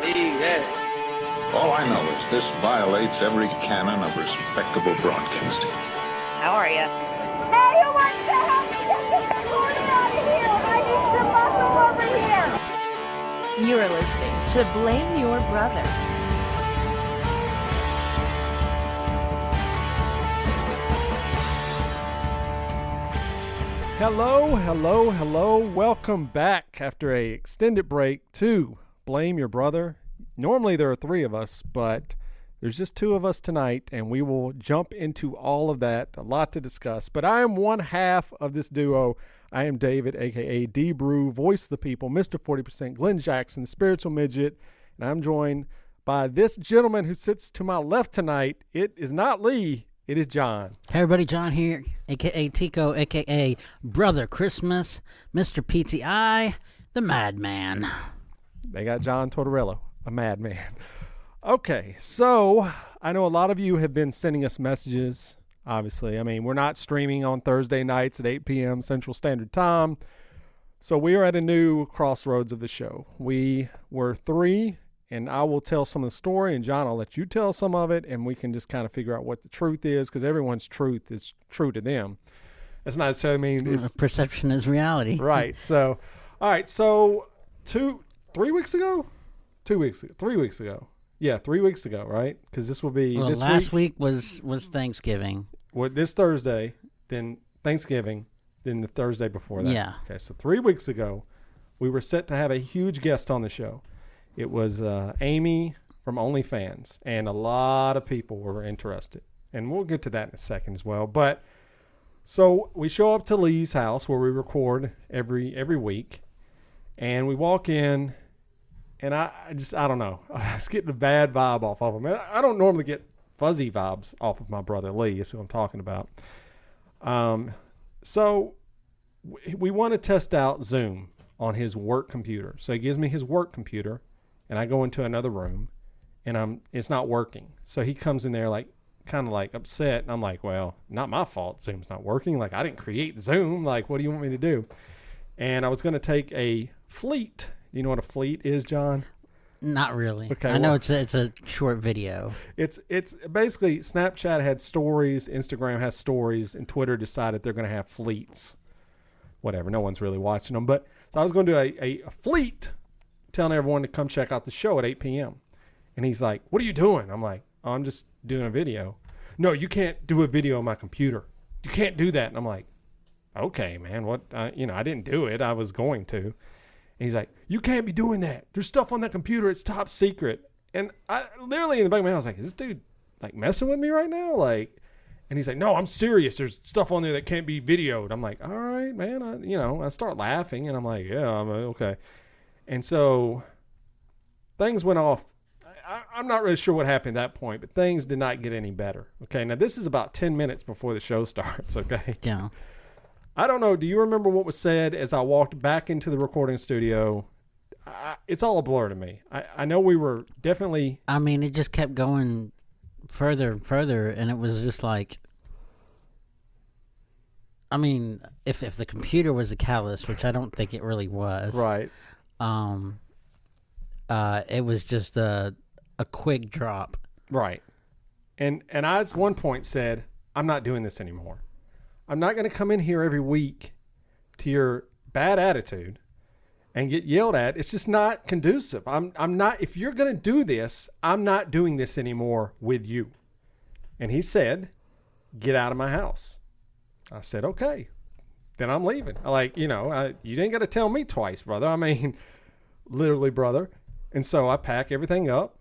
All I know is this violates every canon of respectable broadcasting. How are you? Hey, who wants to help me get this recorder out of here? I need some muscle over here. You are listening to Blame Your Brother. Hello. Welcome back after a extended break to Blame Your Brother. Normally there are three of us, but there's just two of us tonight, and we will jump into all of that. A lot to discuss, but I am one half of this duo. I am David, a.k.a. D-Brew, voice of the people, Mr. 40%, Glenn Jackson, the spiritual midget, and I'm joined by this gentleman who sits to my left tonight. It is not Lee. It is John. Hey everybody, John here, a.k.a. Tico, a.k.a. Brother Christmas, Mr. PTI, the Madman. They got John Tortorello, a madman. Okay, so I know a lot of you have been sending us messages, obviously. I mean, we're not streaming on Thursday nights at 8 p.m. Central Standard Time, so we are at a new crossroads of the show. We were three, and I will tell some of the story, and John, I'll let you tell some of it, and we can just kind of figure out what the truth is, because everyone's truth is true to them. That's not necessarily mean it's perception is reality. Right. So, all right. So 3 weeks ago, 2 weeks ago, 3 weeks ago. Yeah, 3 weeks ago, right? Because this will be well, this last week was Thanksgiving. Well, this Thursday, then Thanksgiving, then the Thursday before that. Yeah. Okay, so 3 weeks ago, we were set to have a huge guest on the show. It was Amy from OnlyFans, and a lot of people were interested. And we'll get to that in a second as well. But so we show up to Lee's house where we record every week, and we walk in, and I don't know. I was getting a bad vibe off of him. I don't normally get fuzzy vibes off of my brother Lee. Is who I'm talking about. So we want to test out Zoom on his work computer. So he gives me his work computer, and I go into another room, and it's not working. So he comes in there kind of upset, and I'm like, well, not my fault. Zoom's not working. Like, I didn't create Zoom. Like, what do you want me to do? And I was going to take a fleet. You know what a fleet is, John? Not really. Okay, I know it's a short video. It's basically Snapchat had stories, Instagram has stories, and Twitter decided they're going to have fleets. Whatever. No one's really watching them. But so I was going to do a fleet telling everyone to come check out the show at 8 p.m. And he's like, what are you doing? I'm like, oh, I'm just doing a video. No, you can't do a video on my computer. You can't do that. And I'm like, okay, man, what? I didn't do it. I was going to. And he's like, you can't be doing that. There's stuff on that computer. It's top secret. And I literally in the back of my head, I was like, is this dude like messing with me right now? Like, and he's like, no, I'm serious. There's stuff on there that can't be videoed. I'm like, all right, man. I start laughing, and I'm like, yeah, I'm okay. And so things went off. I'm not really sure what happened at that point, but things did not get any better. Okay, now this is about 10 minutes before the show starts, okay? Yeah. I don't know. Do you remember what was said as I walked back into the recording studio? It's all a blur to me. I know we were definitely... I mean, it just kept going further and further, and it was just like... I mean, if the computer was the catalyst, which I don't think it really was... Right. It was just a quick drop. Right. And I at one point said, I'm not doing this anymore. I'm not going to come in here every week to your bad attitude and get yelled at. It's just not conducive. I'm not, if you're going to do this, I'm not doing this anymore with you. And he said, get out of my house. I said, okay, then I'm leaving. You didn't got to tell me twice, brother. I mean, literally, brother. And so I pack everything up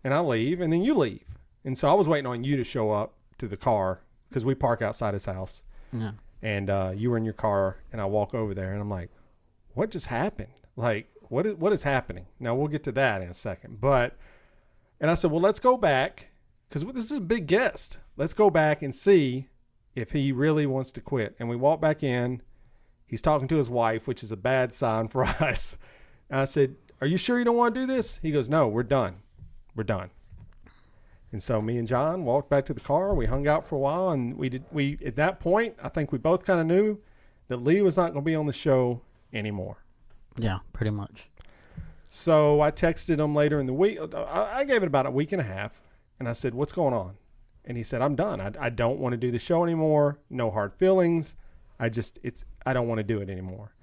and I leave, and then you leave. And so I was waiting on you to show up to the car because we park outside his house. Yeah. And you were in your car, and I walk over there, and I'm like, what just happened? Like, what is happening? Now, we'll get to that in a second. And I said, well, let's go back, because this is a big guest. Let's go back and see if he really wants to quit. And we walk back in. He's talking to his wife, which is a bad sign for us. And I said, are you sure you don't want to do this? He goes, no, we're done. We're done. And so me and John walked back to the car. We hung out for a while, and we at that point, I think we both kind of knew that Lee was not going to be on the show anymore. Yeah, pretty much. So I texted him later in the week. I gave it about a week and a half, and I said, "What's going on?" And he said, "I'm done. I don't want to do the show anymore. No hard feelings. I don't want to do it anymore."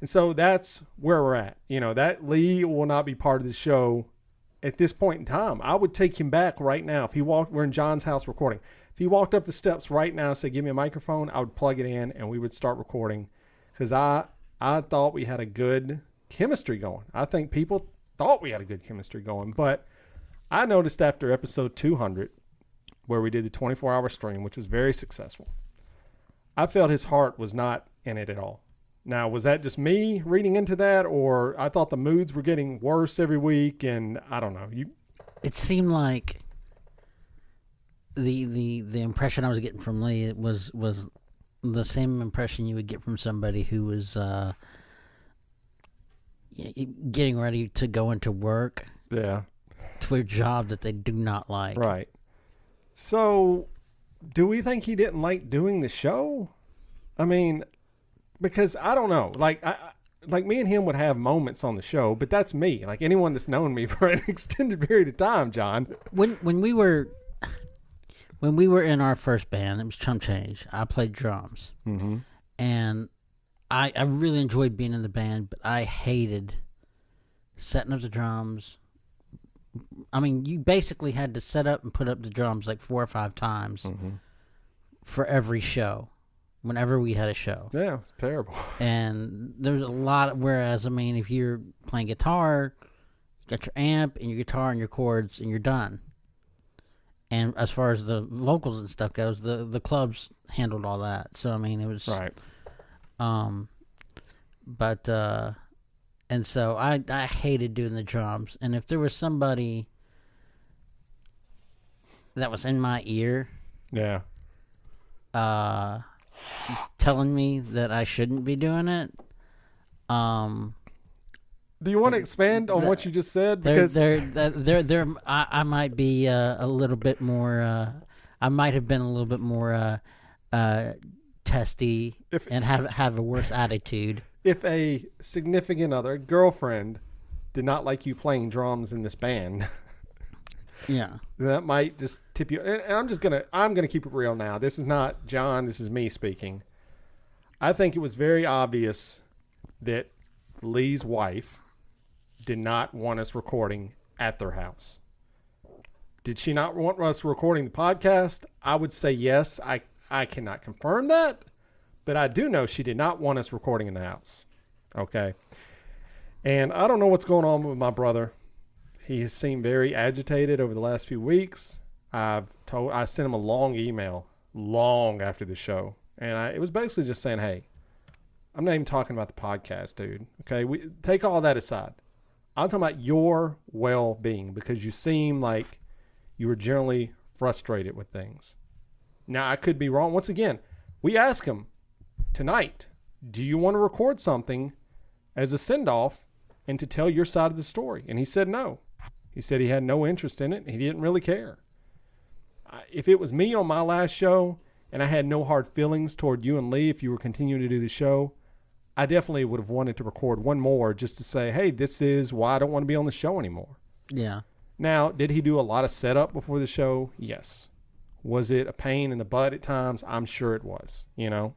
And so that's where we're at. That Lee will not be part of the show at this point in time. I would take him back right now. If he walked, we're in John's house recording. If he walked up the steps right now and said, "Give me a microphone," I would plug it in and we would start recording, because I thought we had a good chemistry going. I think people thought we had a good chemistry going, but I noticed after episode 200, where we did the 24-hour stream, which was very successful, I felt his heart was not in it at all. Now, was that just me reading into that, or I thought the moods were getting worse every week, and I don't know. It seemed like the impression I was getting from Lee was the same impression you would get from somebody who was getting ready to go into work. Yeah. To a job that they do not like. Right. So, do we think he didn't like doing the show? I mean, because I don't know. Like me and him would have moments on the show, but that's me. Like anyone that's known me for an extended period of time, John. When we were in our first band, it was Chump Change. I played drums, and I really enjoyed being in the band, but I hated setting up the drums. I mean, you basically had to set up and put up the drums like 4 or 5 times for every show, whenever we had a show. Yeah, it's terrible. And there's a lot, whereas, I mean, if you're playing guitar, you got your amp and your guitar and your chords, and you're done. And as far as the vocals and stuff goes, the clubs handled all that. So, I mean, it was... Right. And so I hated doing the drums. And if there was somebody that was in my ear, yeah, telling me that I shouldn't be doing it, do you want to expand on what you just said? Because I might be a little bit more. I might have been a little bit more testy and have a worse attitude. If a significant other, girlfriend, did not like you playing drums in this band, yeah, that might just tip you. And I'm gonna keep it real now. This is not John. This is me speaking. I think it was very obvious that Lee's wife did not want us recording at their house. Did she not want us recording the podcast? I would say yes. I cannot confirm that. But I do know she did not want us recording in the house. Okay. And I don't know what's going on with my brother. He has seemed very agitated over the last few weeks. I sent him a long email long after the show. And it was basically just saying, hey, I'm not even talking about the podcast, dude. Okay. We take all that aside. I'm talking about your well-being, because you seem like you were generally frustrated with things. Now, I could be wrong. Once again, we asked him tonight, do you want to record something as a send-off and to tell your side of the story? And he said no. He said he had no interest in it. He didn't really care. If it was me on my last show and I had no hard feelings toward you and Lee, if you were continuing to do the show, I definitely would have wanted to record one more just to say, hey, this is why I don't want to be on the show anymore. Yeah. Now, did he do a lot of setup before the show? Yes. Was it a pain in the butt at times? I'm sure it was, the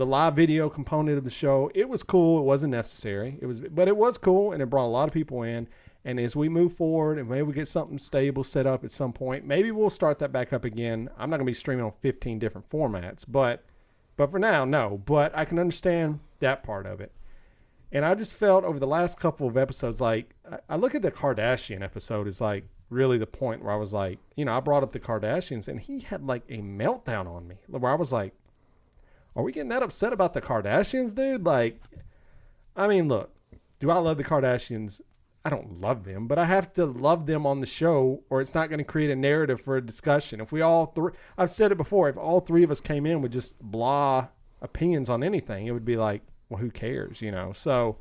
live video component of the show, it was cool. It wasn't necessary. But it was cool, and it brought a lot of people in. And as we move forward and maybe we get something stable set up at some point, maybe we'll start that back up again. I'm not going to be streaming on 15 different formats, but for now, no. But I can understand that part of it. And I just felt over the last couple of episodes, like, I look at the Kardashian episode as like really the point where I was like, I brought up the Kardashians, and he had like a meltdown on me where I was like, are we getting that upset about the Kardashians, dude? Like, I mean, look, do I love the Kardashians? I don't love them, but I have to love them on the show, or it's not going to create a narrative for a discussion. If we all three, I've said it before, if all three of us came in with just blah opinions on anything, it would be like, well, who cares, So,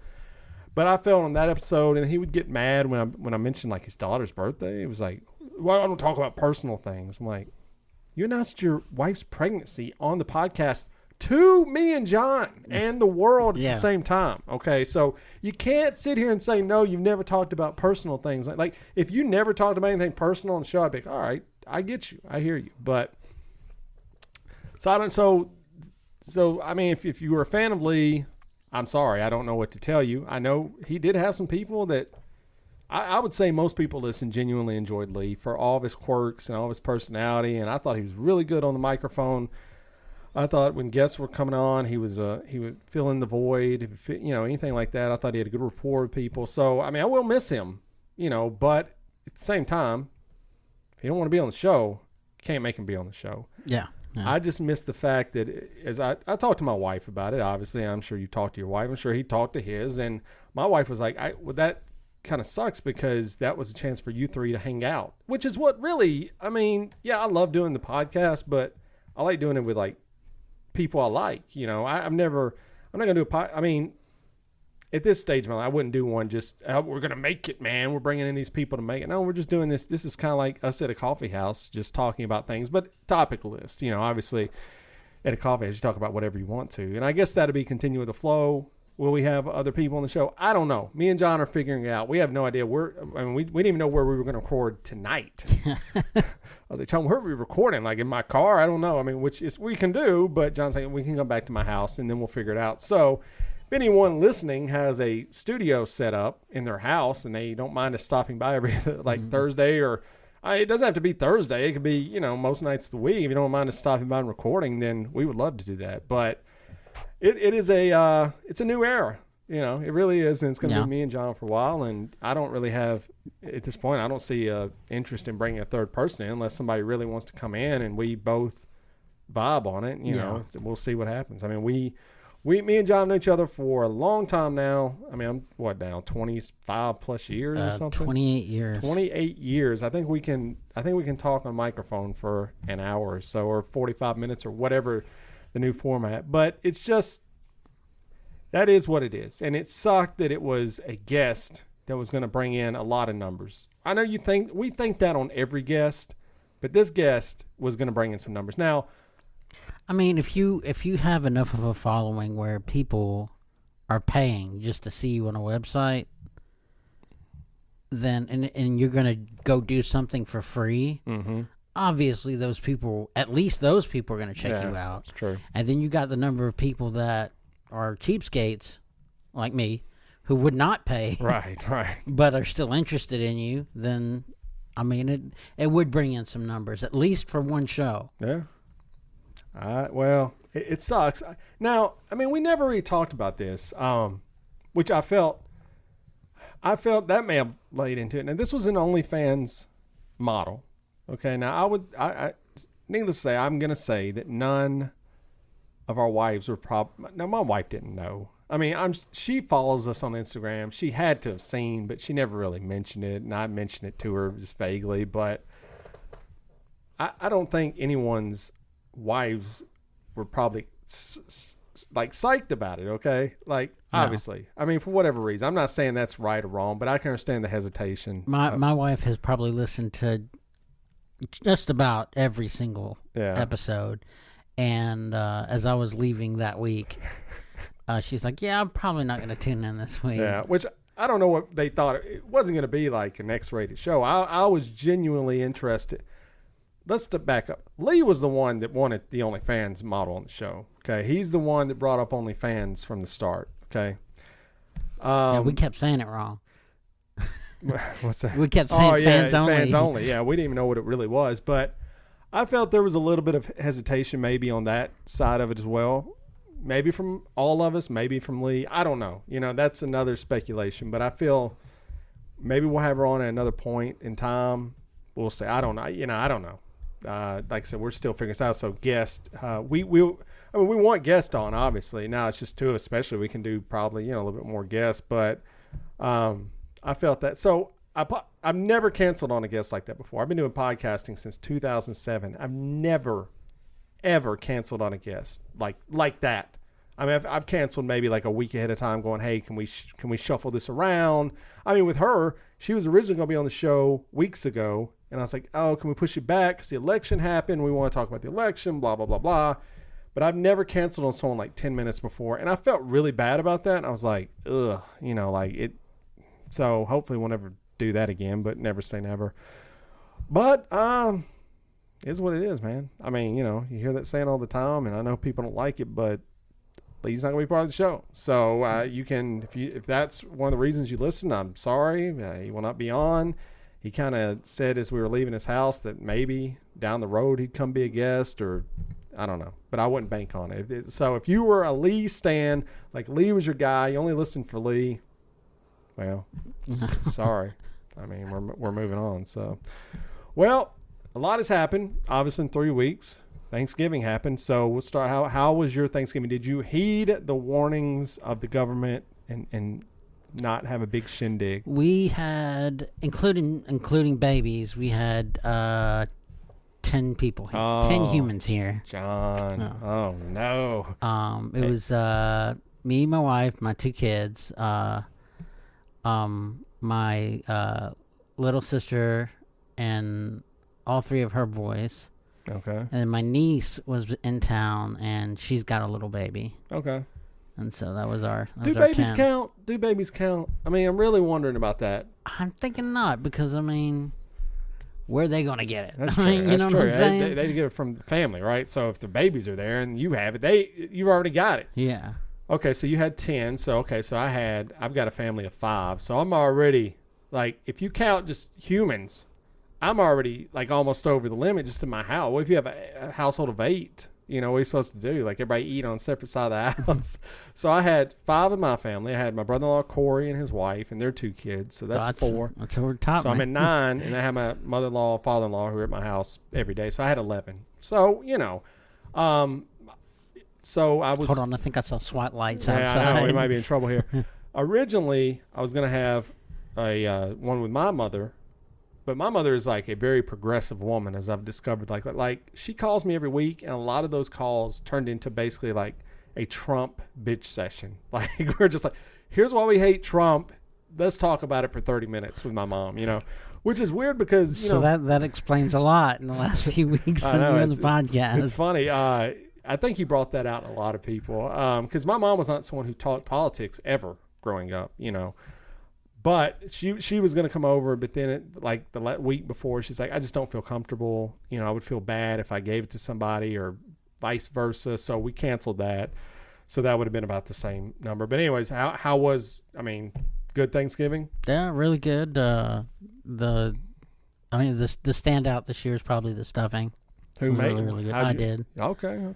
but I felt on that episode, and he would get mad when I mentioned like his daughter's birthday. It was like, well, I don't talk about personal things. I'm like, you announced your wife's pregnancy on the podcast to me and John and the world at Yeah. the same time. Okay, so you can't sit here and say, no, you've never talked about personal things. Like if you never talked about anything personal on the show, I'd be like, all right, I get you. I hear you. But so I mean, if you were a fan of Lee, I'm sorry. I don't know what to tell you. I know he did have some people that I would say most people listen genuinely enjoyed Lee for all of his quirks and all of his personality. And I thought he was really good on the microphone. I thought when guests were coming on, he would fill in the void, anything like that. I thought he had a good rapport with people. So, I mean, I will miss him, but at the same time, if you don't want to be on the show, you can't make him be on the show. Yeah. I just miss the fact that as I talked to my wife about it, obviously, I'm sure you talked to your wife. I'm sure he talked to his. And my wife was like, that kind of sucks because that was a chance for you three to hang out, which is what really, I mean, yeah, I love doing the podcast, but I like doing it with like people I like, I'm not going to do I mean, at this stage of my life, I wouldn't do one just, we're going to make it, man. We're bringing in these people to make it. No, we're just doing this. This is kind of like us at a coffee house, just talking about things, but topic list, obviously at a coffee house, you talk about whatever you want to. And I guess that'll be continue with the flow. Will we have other people on the show? I don't know. Me and John are figuring it out. We have no idea we didn't even know where we were going to record tonight. I was like, John, where are we recording? Like in my car? I don't know. I mean, which is we can do, but John's saying we can come back to my house and then we'll figure it out. So if anyone listening has a studio set up in their house and they don't mind us stopping by every Thursday or it doesn't have to be Thursday. It could be, most nights of the week. If you don't mind us stopping by and recording, then we would love to do that. But it is it's a new era, it really is. And it's going to be me and John for a while. And I don't really have, at this point, I don't see interest in bringing a third person in unless somebody really wants to come in and we both vibe on it. We'll see what happens. I mean, me and John know each other for a long time now. I mean, I'm what now, 25 plus years or something? 28 years. 28 years. I think we can talk on microphone for an hour or so, or 45 minutes or whatever the new format. But it's just, that is what it is. And it sucked that it was a guest that was going to bring in a lot of numbers. I know we think that on every guest, but this guest was going to bring in some numbers. Now, I mean, if you have enough of a following where people are paying just to see you on a website, then and you're gonna go do something for free, obviously at least those people are gonna check you out. That's true. And then you got the number of people that are cheapskates, like me, who would not pay, right, but are still interested in you. Then, I mean, it would bring in some numbers, at least for one show. Yeah. Well, it sucks. Now, I mean, we never really talked about this, which I felt that may have laid into it. Now, this was an OnlyFans model. Okay. Now, I needless to say, I'm going to say that none of our wives were now, my wife didn't know. I mean, she follows us on Instagram. She had to have seen, but she never really mentioned it. And I mentioned it to her just vaguely, but I don't think anyone's wives were probably like psyched about it. Okay. Like obviously, I mean, for whatever reason, I'm not saying that's right or wrong, but I can understand the hesitation. My wife has probably listened to just about every single episode. And, as I was leaving that week, she's like, yeah, I'm probably not going to tune in this week. Yeah. Which I don't know what they thought. It wasn't going to be like an X-rated show. I was genuinely interested. Let's step back up. Lee was the one that wanted the OnlyFans model on the show. Okay. He's the one that brought up OnlyFans from the start. Okay. Yeah, we kept saying it wrong. What's that? We kept saying fans only. Fans only. Yeah. We didn't even know what it really was, but I felt there was a little bit of hesitation maybe on that side of it as well. Maybe from all of us, maybe from Lee. I don't know. That's another speculation, but I feel maybe we'll have her on at another point in time. We'll say, I don't know. I don't know. Like I said, we're still figuring this out. So guest, we want guests on, obviously. Now it's just two, especially we can do probably, a little bit more guests, but, I felt that. So I've never canceled on a guest like that before. I've been doing podcasting since 2007. I've never, ever canceled on a guest like that. I mean, I've canceled maybe like a week ahead of time going, hey, can we shuffle this around? I mean, with her, she was originally going to be on the show weeks ago. And I was like, oh, can we push it back? Because the election happened. We want to talk about the election, blah, blah, blah, blah. But I've never canceled on someone like 10 minutes before, and I felt really bad about that. And I was like, ugh, like it. So hopefully we'll never do that again, but never say never. But it's what it is, man. I mean, you hear that saying all the time, and I know people don't like it, but Lee's not going to be part of the show. So you can, if that's one of the reasons you listen, I'm sorry. He will not be on. He kind of said as we were leaving his house that maybe down the road he'd come be a guest, or I don't know. But I wouldn't bank on it. So if you were a Lee stan, like Lee was your guy, you only listened for Lee, well, sorry. I mean, we're moving on. So, well, a lot has happened, obviously, in 3 weeks. Thanksgiving happened. So we'll start. How was your Thanksgiving? Did you heed the warnings of the government and not have a big shindig? We had, including babies, we had 10 people here. 10 humans here. John. Oh no. It was me, my wife, my 2 kids, my little sister, and all 3 of her boys. Okay. And my niece was in town, and she's got a little baby. Okay. And so that was our. Do babies count? Do babies count? I mean, I'm really wondering about that. I'm thinking not, because I mean, where are they going to get it? That's I mean, true. you That's know true. what I'm saying? They get it from the family, right? So if the babies are there and you have it, you've already got it. Yeah. Okay, so you had 10. So I've got a family of 5. So I'm already, like, if you count just humans, I'm already like almost over the limit just in my house. What if you have a household of 8? What are you supposed to do? Like, everybody eat on a separate side of the house. So I had 5 in my family. I had my brother-in-law Corey and his wife and their 2 kids. So that's 4. That's over the top. So I'm at 9, and I have my mother-in-law, father-in-law who are at my house every day. So I had 11. So so I was. Hold on, I think I saw SWAT lights yeah, outside. I know, we might be in trouble here. Originally, I was going to have a one with my mother. But my mother is like a very progressive woman, as I've discovered. Like she calls me every week, and a lot of those calls turned into basically like a Trump bitch session. Like, we're just like, here's why we hate Trump. Let's talk about it for 30 minutes with my mom, which is weird because, So that explains a lot in the last few weeks on the podcast. It's funny. I think he brought that out in a lot of people because my mom was not someone who talked politics ever growing up, But she was going to come over, but then the week before, she's like, I just don't feel comfortable. I would feel bad if I gave it to somebody or vice versa. So we canceled that. So that would have been about the same number. But anyways, how was, good Thanksgiving? Yeah, really good. The standout this year is probably the stuffing. Who made really, really good. I did. Okay.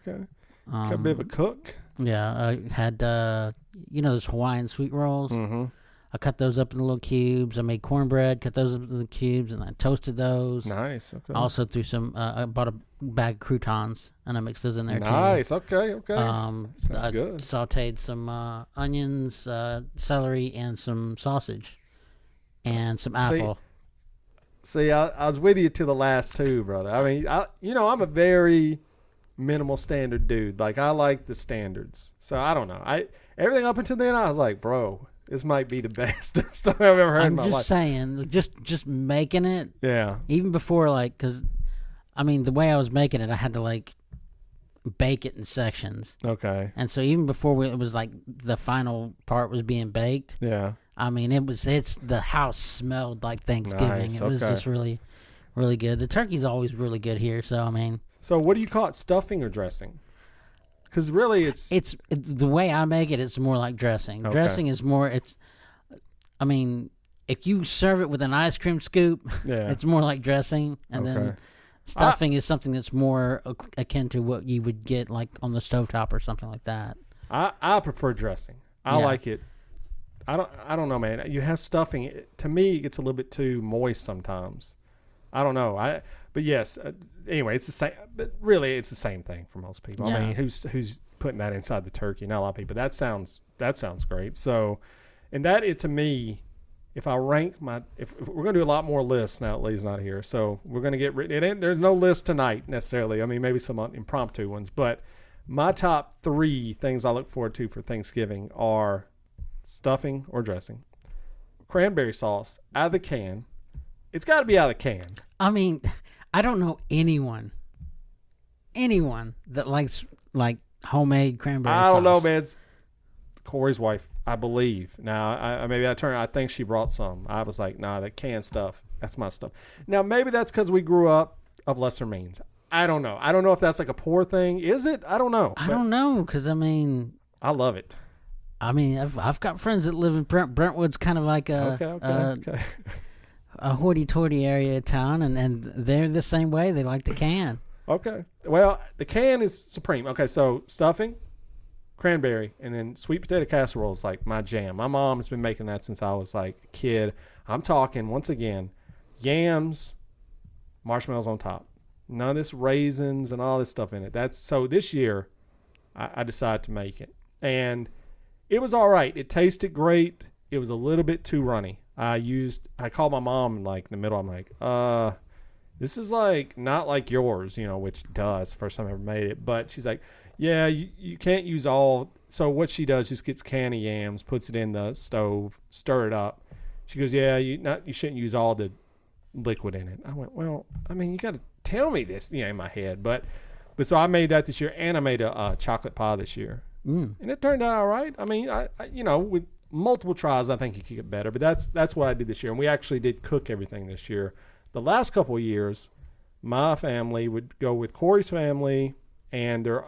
A bit of a cook. Yeah, I had, those Hawaiian sweet rolls. Mm-hmm. I cut those up into little cubes. I made cornbread, cut those up into the cubes, and I toasted those. Nice. Okay. I also threw some. I bought a bag of croutons, and I mixed those in there too. Nice. Okay. Sounds good. Sautéed some onions, celery, and some sausage, and some apple. See, I was with you to the last 2, brother. I'm a very minimal standard dude. Like, I like the standards. So I don't know. Everything up until then, I was like, bro, this might be the best stuff I've ever heard in my life. I'm just saying, just making it. Yeah. Even before, because, the way I was making it, I had to, bake it in sections. Okay. And so even before it was, the final part was being baked. Yeah. The house smelled like Thanksgiving. Nice. It was just really, really good. The turkey's always really good here, so, So what do you call it, stuffing or dressing? Because really it's the way I make it, it's more like dressing. Okay. Dressing is more, if you serve it with an ice cream scoop, it's more like dressing. And then stuffing is something that's more akin to what you would get on the stovetop or something like that. I prefer dressing. I like it. I don't know, man. You have stuffing. To me, it gets a little bit too moist sometimes. I don't know. But yes. Anyway, it's the same. But really, it's the same thing for most people. Yeah. Who's putting that inside the turkey? Not a lot of people. That sounds great. So, and that is to me. If I rank if we're going to do a lot more lists now that Lee's not here, so we're going to get written. There's no list tonight necessarily. Maybe some impromptu ones, but my top 3 things I look forward to for Thanksgiving are stuffing or dressing, cranberry sauce out of the can. It's got to be out of the can. I don't know anyone that likes Homemade cranberry I don't know, sauce. man. It's Corey's wife, I believe. Now, I think she brought some. I was like, nah, that canned stuff, that's my stuff. Now, maybe that's because we grew up of lesser means. I don't know. I don't know if that's like a poor thing. Is it? I don't know. I don't know, because, I mean... I love it. I mean, I've got friends that live in Brentwood's kind of like Okay. a hoity-toity area of town, and they're the same way. They like the can. Okay. Well, the can is supreme. Okay, so stuffing, cranberry, and then sweet potato casserole is like my jam. My mom has been making that since I was like a kid. I'm talking, once again, yams, marshmallows on top. None of this raisins and all this stuff in it. So this year, I decided to make it. And it was all right. It tasted great. It was a little bit too runny. I called my mom like in the middle. I'm like, this is like not like yours, which does. First time I ever made it. But she's like, yeah, you can't use all. So what she does, just gets canned yams, puts it in the stove, stir it up. She goes, yeah, you shouldn't use all the liquid in it. I went, well, I mean, you got to tell me this, in my head. But so I made that this year, and I made a chocolate pie this year. And it turned out all right. I mean, I with multiple tries, I think it could get better. But that's what I did this year. And we actually did cook everything this year. The last couple of years, my family would go with Corey's family and their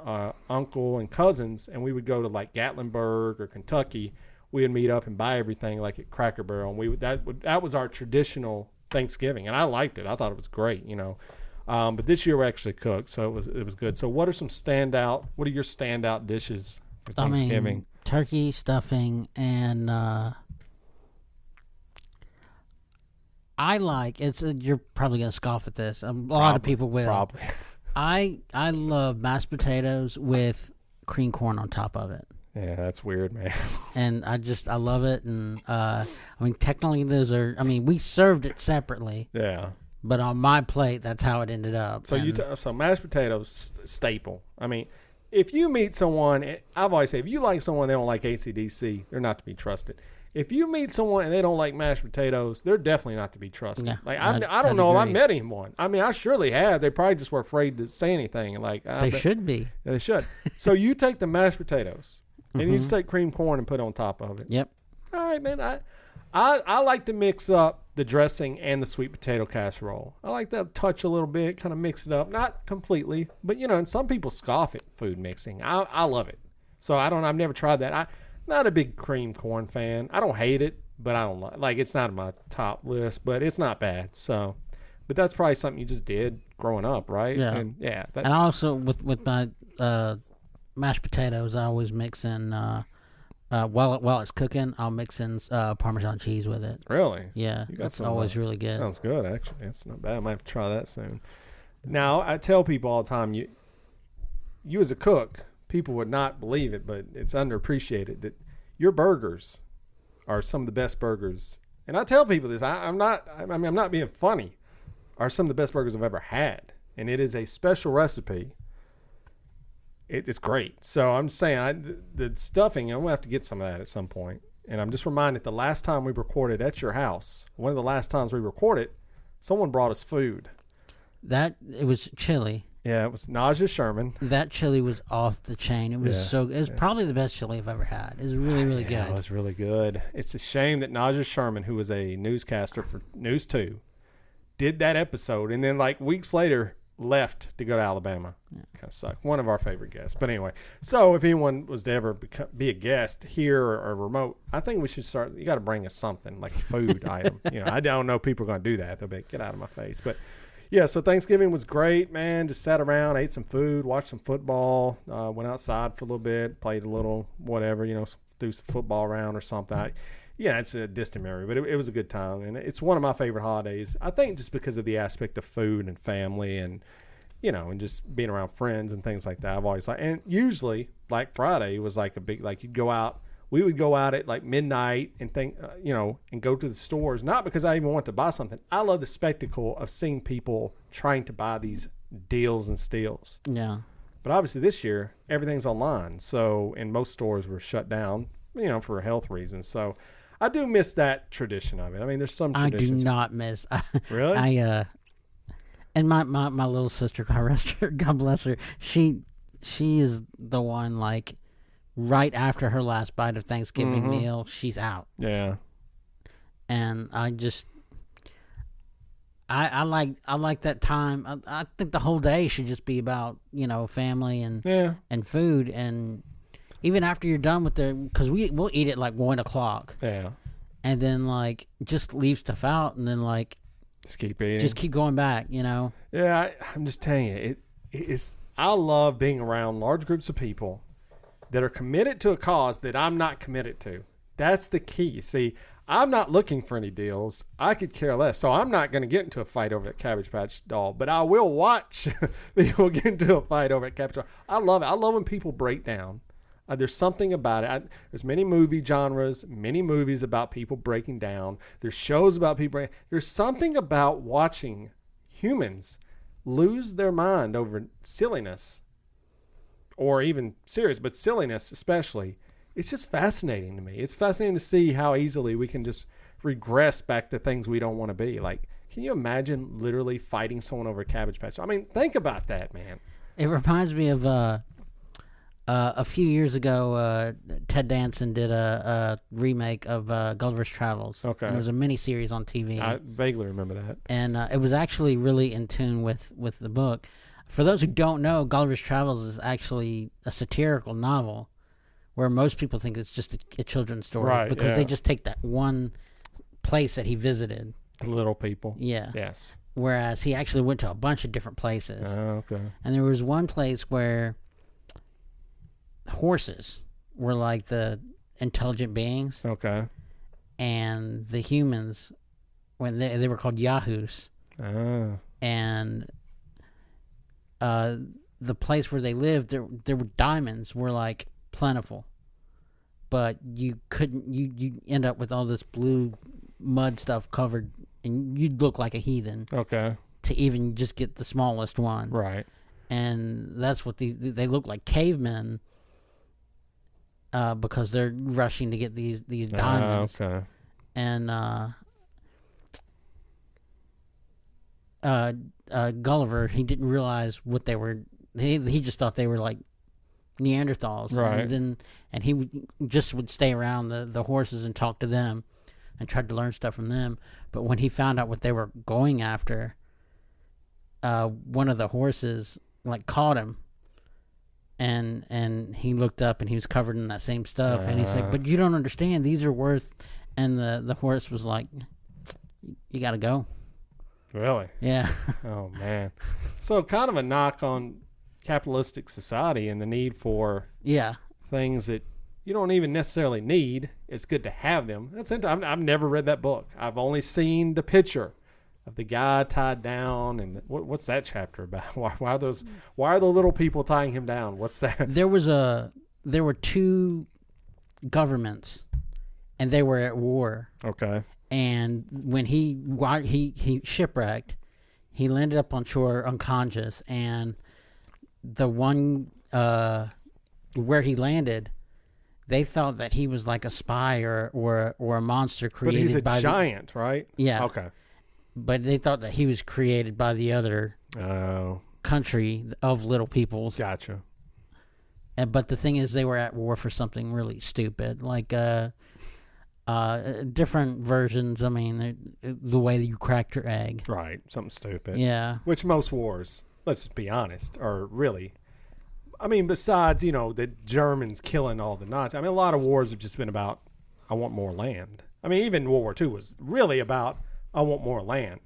uncle and cousins, and we would go to like Gatlinburg or Kentucky. We would meet up and buy everything like at Cracker Barrel. And that was our traditional Thanksgiving, and I liked it. I thought it was great, But this year we actually cooked, so it was good. So what are your standout dishes for Thanksgiving? I mean, turkey, stuffing, and I like you're probably gonna scoff at this. A lot of people will. Probably. I love mashed potatoes with cream corn on top of it. Yeah, that's weird, man. And I love it. And I mean, technically we served it separately. Yeah. But on my plate, that's how it ended up. So so mashed potatoes staple. I mean, if you meet someone, I've always said, if you like someone they don't like AC/DC, they're not to be trusted. If you meet someone and they don't like mashed potatoes, they're definitely not to be trusted. Yeah, like I don't know if I met anyone. I mean, I surely have. They probably just were afraid to say anything. They should be. Yeah, they should. So you take the mashed potatoes and you just take cream corn and put it on top of it. Yep. All right, man. I like to mix up the dressing and the sweet potato casserole. I like that touch a little bit, kind of mix it up. Not completely, but and some people scoff at food mixing. I love it. So I've never tried that. I'm not a big cream corn fan. I don't hate it, but I don't like it's not on my top list, but it's not bad. So, but that's probably something you just did growing up, right? Yeah. And yeah. And also with my mashed potatoes, I always mix in while it's cooking, I'll mix in Parmesan cheese with it. Really? Yeah, that's always really good. Sounds good, actually. It's not bad. I might have to try that soon. Now, I tell people all the time, you as a cook, people would not believe it, but it's underappreciated that your burgers are some of the best burgers. And I tell people this. I'm not being funny. Are some of the best burgers I've ever had, and it is a special recipe. It's great. So I'm saying the stuffing, I'm going to have to get some of that at some point. And I'm just reminded the last time we recorded at your house, one of the last times we recorded, someone brought us food. It was chili. Yeah, it was Naja Sherman. That chili was off the chain. It was it was probably the best chili I've ever had. It was really, really good. It was really good. It's a shame that Naja Sherman, who was a newscaster for News 2, did that episode and then like weeks later left to go to Alabama. Yeah. Kind of sucked. One of our favorite guests. But anyway, so if anyone was to ever be a guest here or remote, I think we should start. You got to bring us something like a food item. I don't know if people are going to do that. They'll be like, get out of my face. But yeah, so Thanksgiving was great, man. Just sat around, ate some food, watched some football, went outside for a little bit, played a little whatever, threw some football around or something. It's a distant memory, but it was a good time. And it's one of my favorite holidays. I think just because of the aspect of food and family and, and just being around friends and things like that. I've always liked, and usually Black Friday was like a big, like you'd go out, we would go out at like midnight and and go to the stores, not because I even want to buy something. I love the spectacle of seeing people trying to buy these deals and steals. Yeah. But obviously this year, everything's online. So, and most stores were shut down, for health reasons. So I do miss that tradition of it. I mean, there's some traditions. I do not miss. Really? And my little sister, God rest her, God bless her, she she is the one, like, right after her last bite of Thanksgiving Mm-hmm. meal, she's out. Yeah. And I just, I like that time. I think the whole day should just be about, family and Yeah. food. And even after you're done with because we'll eat at like 1 o'clock. Yeah. And then, like, just leave stuff out, and then, like, Just keep eating. just keep going back, Yeah, I'm just telling you, it's. I love being around large groups of people that are committed to a cause that I'm not committed to. That's the key. See, I'm not looking for any deals. I could care less. So I'm not going to get into a fight over that Cabbage Patch doll, but I will watch people get into a fight over that Cabbage Patch. I love it. I love when people break down. There's something about it. There's many movie genres, many movies about people breaking down. There's shows about people. There's something about watching humans lose their mind over silliness, or even serious, but silliness especially. It's just fascinating to me. It's fascinating to see how easily we can just regress back to things we don't want to be. Like, can you imagine literally fighting someone over a Cabbage Patch? I mean, think about that, man. It reminds me of a few years ago, Ted Danson did a remake of Gulliver's Travels. Okay. And it was a mini-series on TV. I vaguely remember that. And it was actually really in tune with the book. For those who don't know, Gulliver's Travels is actually a satirical novel where most people think it's just a children's story. Right, because yeah. they just take that one place that he visited. Little people. Yeah. Yes. Whereas he actually went to a bunch of different places. Oh, okay. And there was one place where horses were like the intelligent beings, Okay. and the humans, when they were called yahoos, Ah. and the place where they lived, there were diamonds were like plentiful, but you couldn't, you end up with all this blue mud stuff covered, and you'd look like a heathen Okay. to even just get the smallest one. Right. And that's what they look like, cavemen, because they're rushing to get these diamonds. Okay. And Gulliver, he didn't realize what they were. He just thought they were like Neanderthals, Right. And he would stay around the horses and talk to them, and tried to learn stuff from them. But when he found out what they were going after, one of the horses like caught him, and he looked up and he was covered in that same stuff, and he's like, "But you don't understand. These are worth." And the horse was like, "You got to go." Really? Yeah. Oh, man. So kind of a knock on capitalistic society and the need for Yeah. things that you don't even necessarily need. It's good to have them. That's it. I've never read that book. I've only seen the picture of the guy tied down. And what's that chapter about? Why are the little people tying him down? What's that? There were two governments, and they were at war. Okay. And when he shipwrecked, he landed up on shore unconscious, and the one where he landed, they thought that he was like a spy or a monster created But he's a by giant, right? Yeah. Okay. But they thought that he was created by the other Oh, country of little peoples. gotcha. But the thing is, they were at war for something really stupid, like different versions. I mean, the way that you cracked your egg. Right. Something stupid. Yeah. Which most wars, let's be honest, are really. I mean, besides, the Germans killing all the Nazis. I mean, a lot of wars have just been about, I want more land. I mean, even World War II was really about, I want more land.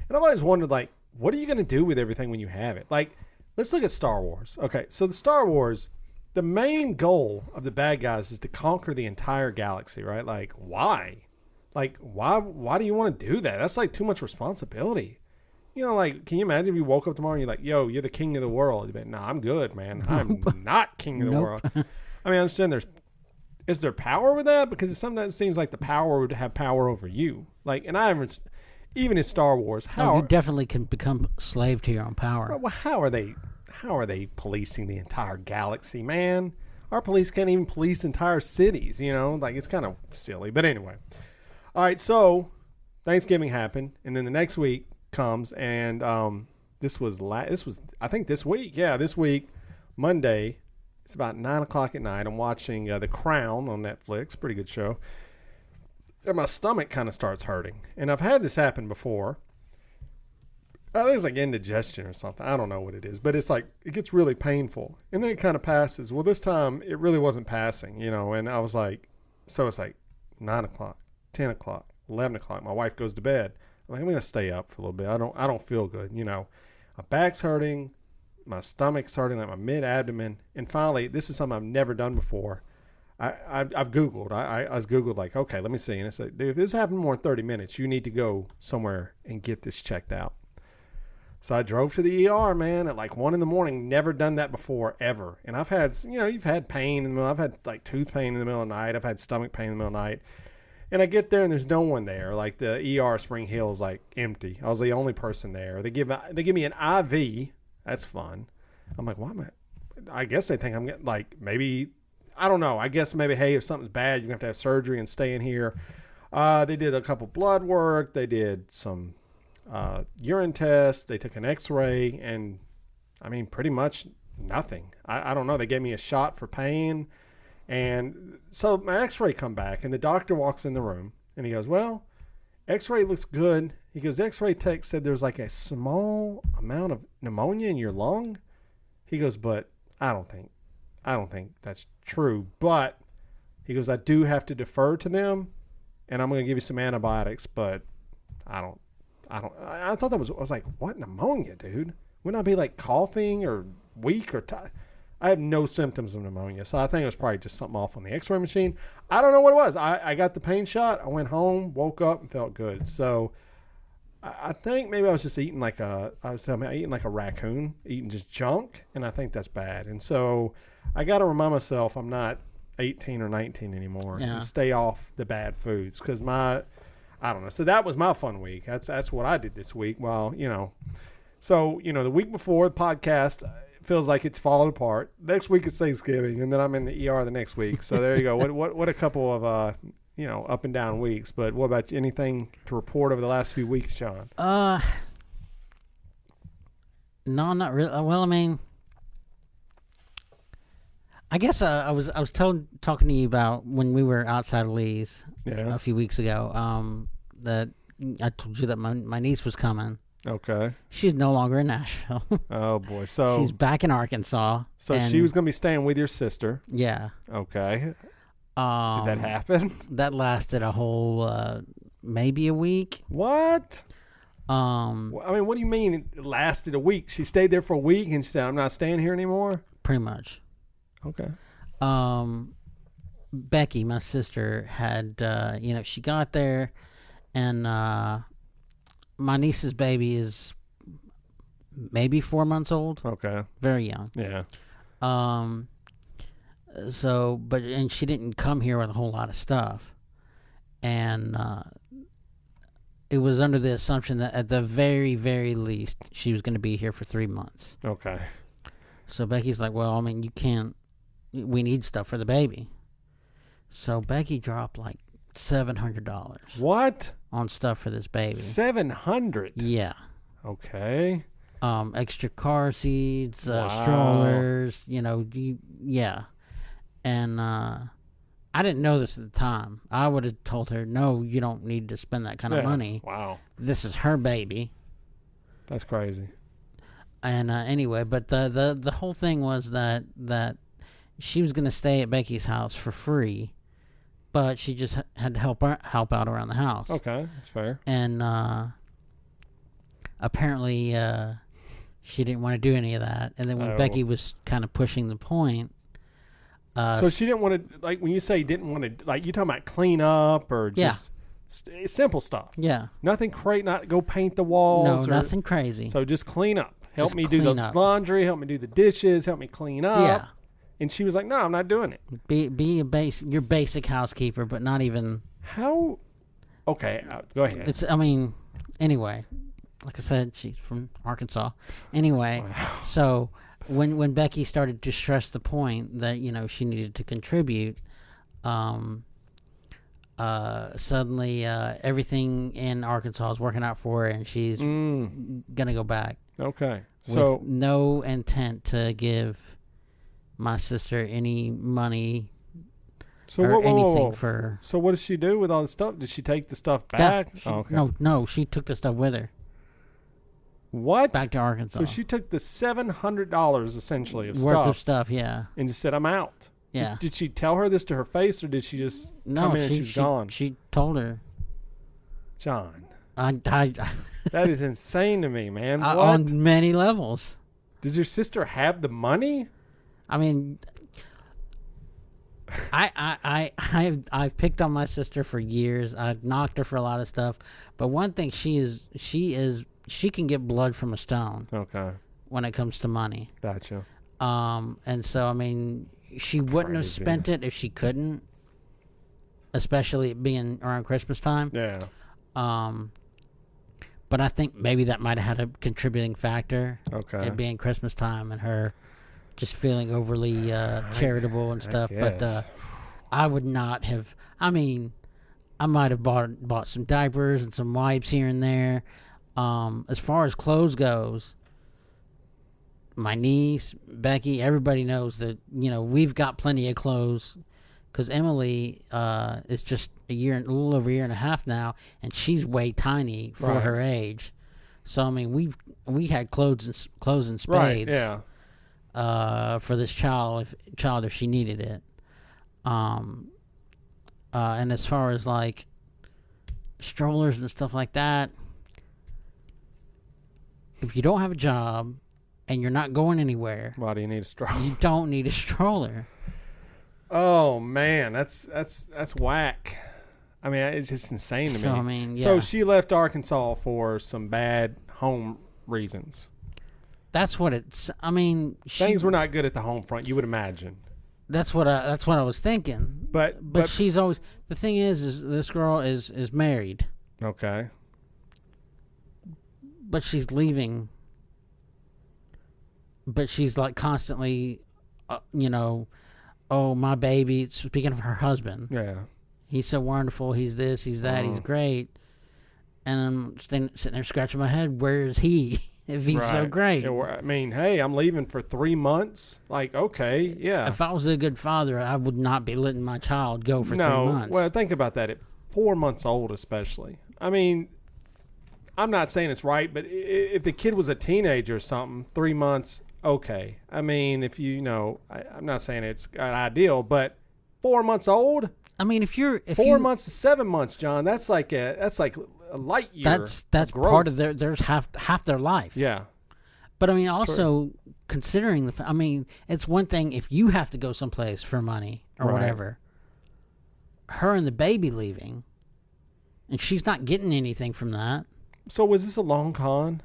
And I've always wondered, like, what are you going to do with everything when you have it? Like, let's look at Star Wars. Okay, so the Star Wars, the main goal of the bad guys is to conquer the entire galaxy, right? Like, why? Like, why do you want to do that? That's like too much responsibility. Like, can you imagine if you woke up tomorrow and you're like, yo, you're the king of the world? You'd be like, nah, I'm good, man. I'm not king of the world. I mean, I understand is there power with that? Because sometimes it seems like the power would have power over you. Like, and even in Star Wars, You definitely can become slave to your own power. well, how are they policing the entire galaxy, man? Our police can't even police entire cities, like it's kind of silly. But anyway. All right, so Thanksgiving happened, and then the next week comes, and this was I think this week. Yeah, this week Monday, it's about 9 o'clock at night. I'm watching The Crown on Netflix. Pretty good show. And my stomach kind of starts hurting. And I've had this happen before. I think it's like indigestion or something. I don't know what it is. But it's like, it gets really painful. And then it kind of passes. Well, this time, it really wasn't passing, you know. And I was like, so it's like 9 o'clock, 10 o'clock, 11 o'clock. My wife goes to bed. I'm like, I'm going to stay up for a little bit. I don't feel good, you know. My back's hurting. My stomach's hurting, like my mid-abdomen. And finally, this is something I've never done before. I've Googled. I was Googled like, okay, let me see. And I said, dude, if this happened more than 30 minutes, you need to go somewhere and get this checked out. So I drove to the ER, man, at like 1 in the morning. Never done that before, ever. And I've had, you know, you've had pain in the middle. I've had like tooth pain in the middle of the night. I've had stomach pain in the middle of the night. And I get there and there's no one there. Like the ER Spring Hill is like empty. I was the only person there. They give me an IV. That's fun. I'm like, why am I guess they think I'm getting, like, maybe, I don't know. I guess maybe, hey, if something's bad, you're going to have surgery and stay in here. They did a couple blood work. They did some urine tests. They took an x-ray. And, I mean, pretty much nothing. I don't know. They gave me a shot for pain. And so my x-ray come back. And the doctor walks in the room. And he goes, well, x-ray looks good. He goes, the x-ray tech said there's like a small amount of pneumonia in your lung. He goes, but I don't think that's true. But he goes, I do have to defer to them, and I'm going to give you some antibiotics. But I thought I was like, what, pneumonia, dude? Wouldn't I be like coughing or weak or tired? I have no symptoms of pneumonia, so I think it was probably just something off on the X-ray machine. I don't know what it was. I got the pain shot. I went home, woke up, and felt good. So I think maybe I was just eating like a raccoon, eating just junk, and I think that's bad. And so I got to remind myself I'm not 18 or 19 anymore and stay off the bad foods because I don't know. So that was my fun week. That's what I did this week. Well, you know, so, you know, the week before the podcast feels like it's fallen apart. Next week is Thanksgiving, and then I'm in the ER the next week. So there you go. What a couple of you know, up and down weeks. But what about you? Anything to report over the last few weeks, John? No, not really. Well, I mean, I guess I was talking to you about when we were outside of Lee's a few weeks ago. That I told you that my niece was coming. Okay. She's no longer in Nashville. Oh boy! So she's back in Arkansas. So she was going to be staying with your sister. Yeah. Okay. Did that happen? That lasted a whole maybe a week. What? I mean, what do you mean it lasted a week? She stayed there for a week and she said, I'm not staying here anymore? Pretty much. Okay. Becky, my sister, had, you know, she got there and my niece's baby is maybe 4 months old. Okay. Very young. Yeah. So, and she didn't come here with a whole lot of stuff. And it was under the assumption that at the very, very least, she was going to be here for 3 months. Okay. So Becky's like, well, I mean, we need stuff for the baby. So Becky dropped like $700. What? On stuff for this baby. $700? Yeah. Okay. Extra car seats, strollers, you know, yeah. And I didn't know this at the time. I would have told her, no, you don't need to spend that kind of money. Wow. This is her baby. That's crazy. And anyway, but the whole thing was that she was going to stay at Becky's house for free, but she just had to help out around the house. Okay, that's fair. And apparently she didn't want to do any of that. And then when Becky was kind of pushing the point, so she didn't want to, like, when you say didn't want to, like, you talking about clean up or just simple stuff? Yeah. Nothing not go paint the walls? No, nothing crazy. So just clean up. Help me do the laundry, help me do the dishes, help me clean up. Yeah. And she was like, no, I'm not doing it. Be your basic housekeeper, but not even. How? Okay, go ahead. Anyway, like I said, she's from Arkansas. Anyway, so when Becky started to stress the point that, you know, she needed to contribute, suddenly everything in Arkansas is working out for her, and she's gonna go back. Okay, so no intent to give my sister any money So or what? anything for. So what does she do with all the stuff? Did she take the stuff Yeah, back? she- Oh, okay. No, she took the stuff with her What? back to Arkansas. So she took the $700 essentially of worth stuff of stuff, yeah. and just said, "I'm out." Yeah. Did she tell her this to her face, or did she just No, come in and she, she's gone? she told her. John, I that is insane to me, man. What? on many levels. Did your sister have the money? I mean, I've picked on my sister for years. I've knocked her for a lot of stuff, but one thing she can get blood from a stone Okay, when it comes to money. gotcha. And so I mean, she wouldn't have crazy. spent it if she couldn't, especially it being around Christmas time. Yeah. But I think maybe that might have had a contributing factor. Okay. It being Christmas time and her just feeling overly charitable and stuff. But guess. I would not have. I mean, I might have bought some diapers and some wipes here and there. As far as clothes goes, my niece, Becky, everybody knows that, we've got plenty of clothes because Emily is just a little over a year and a half now, and she's way tiny for Right. her age. So I mean, we had clothes in spades, Right. Yeah. for this child if she needed it. And as far as like strollers and stuff like that, if you don't have a job and you're not going anywhere, Why do you need a stroller? you don't need a stroller. Oh man, that's whack. I mean, it's just insane to me. So, I mean, So yeah. she left Arkansas for some bad home reasons. That's what it's. I mean, Things were not good at the home front, you would imagine. That's what I was thinking. But she's always. The thing is this girl is married, okay. but she's leaving. But she's like constantly, oh, my baby. Speaking of her husband, Yeah. he's so wonderful. He's this, he's that, he's great. And I'm sitting there scratching my head. Where is he if he's so Right. great? Yeah, well, I mean, hey, I'm leaving for 3 months. Like, okay, yeah. If I was a good father, I would not be letting my child go for 3 months. Well, think about that. At 4 months old, especially. I mean, I'm not saying it's right, but if the kid was a teenager or something, 3 months, okay. I mean, if I'm not saying it's ideal, but 4 months old, I mean, if 4 months to 7 months, John, that's like a light year. that's growth. part of there's half their life. Yeah. But I mean, also considering I mean, it's one thing if you have to go someplace for money or Right. whatever. Her and the baby leaving, and she's not getting anything from that. So was this a long con?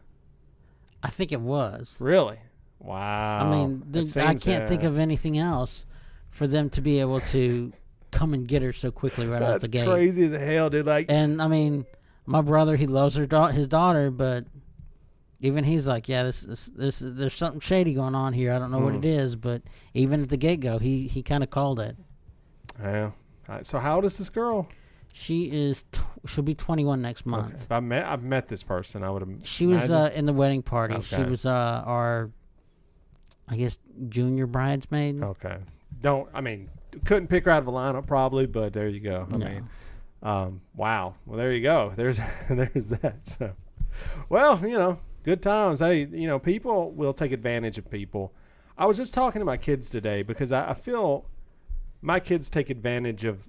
I think it was. Really? Wow. I mean, I can't think of anything else for them to be able to come and get her so quickly right out the gate. That's crazy as hell, dude. Like, And I mean, my brother, he loves his daughter, but even he's like, yeah, this there's something shady going on here. I don't know what it is, but even at the get go, he kind of called it. yeah. All right, so how old is this girl? She'll be 21 next month. Okay. If I've met this person, I would have. She was in the wedding party. Okay. She was our, I guess, junior bridesmaid. Okay. Couldn't pick her out of a lineup probably, but there you go. I mean, wow. Well, there you go. There's that. So, well, good times. Hey, people will take advantage of people. I was just talking to my kids today because I feel my kids take advantage of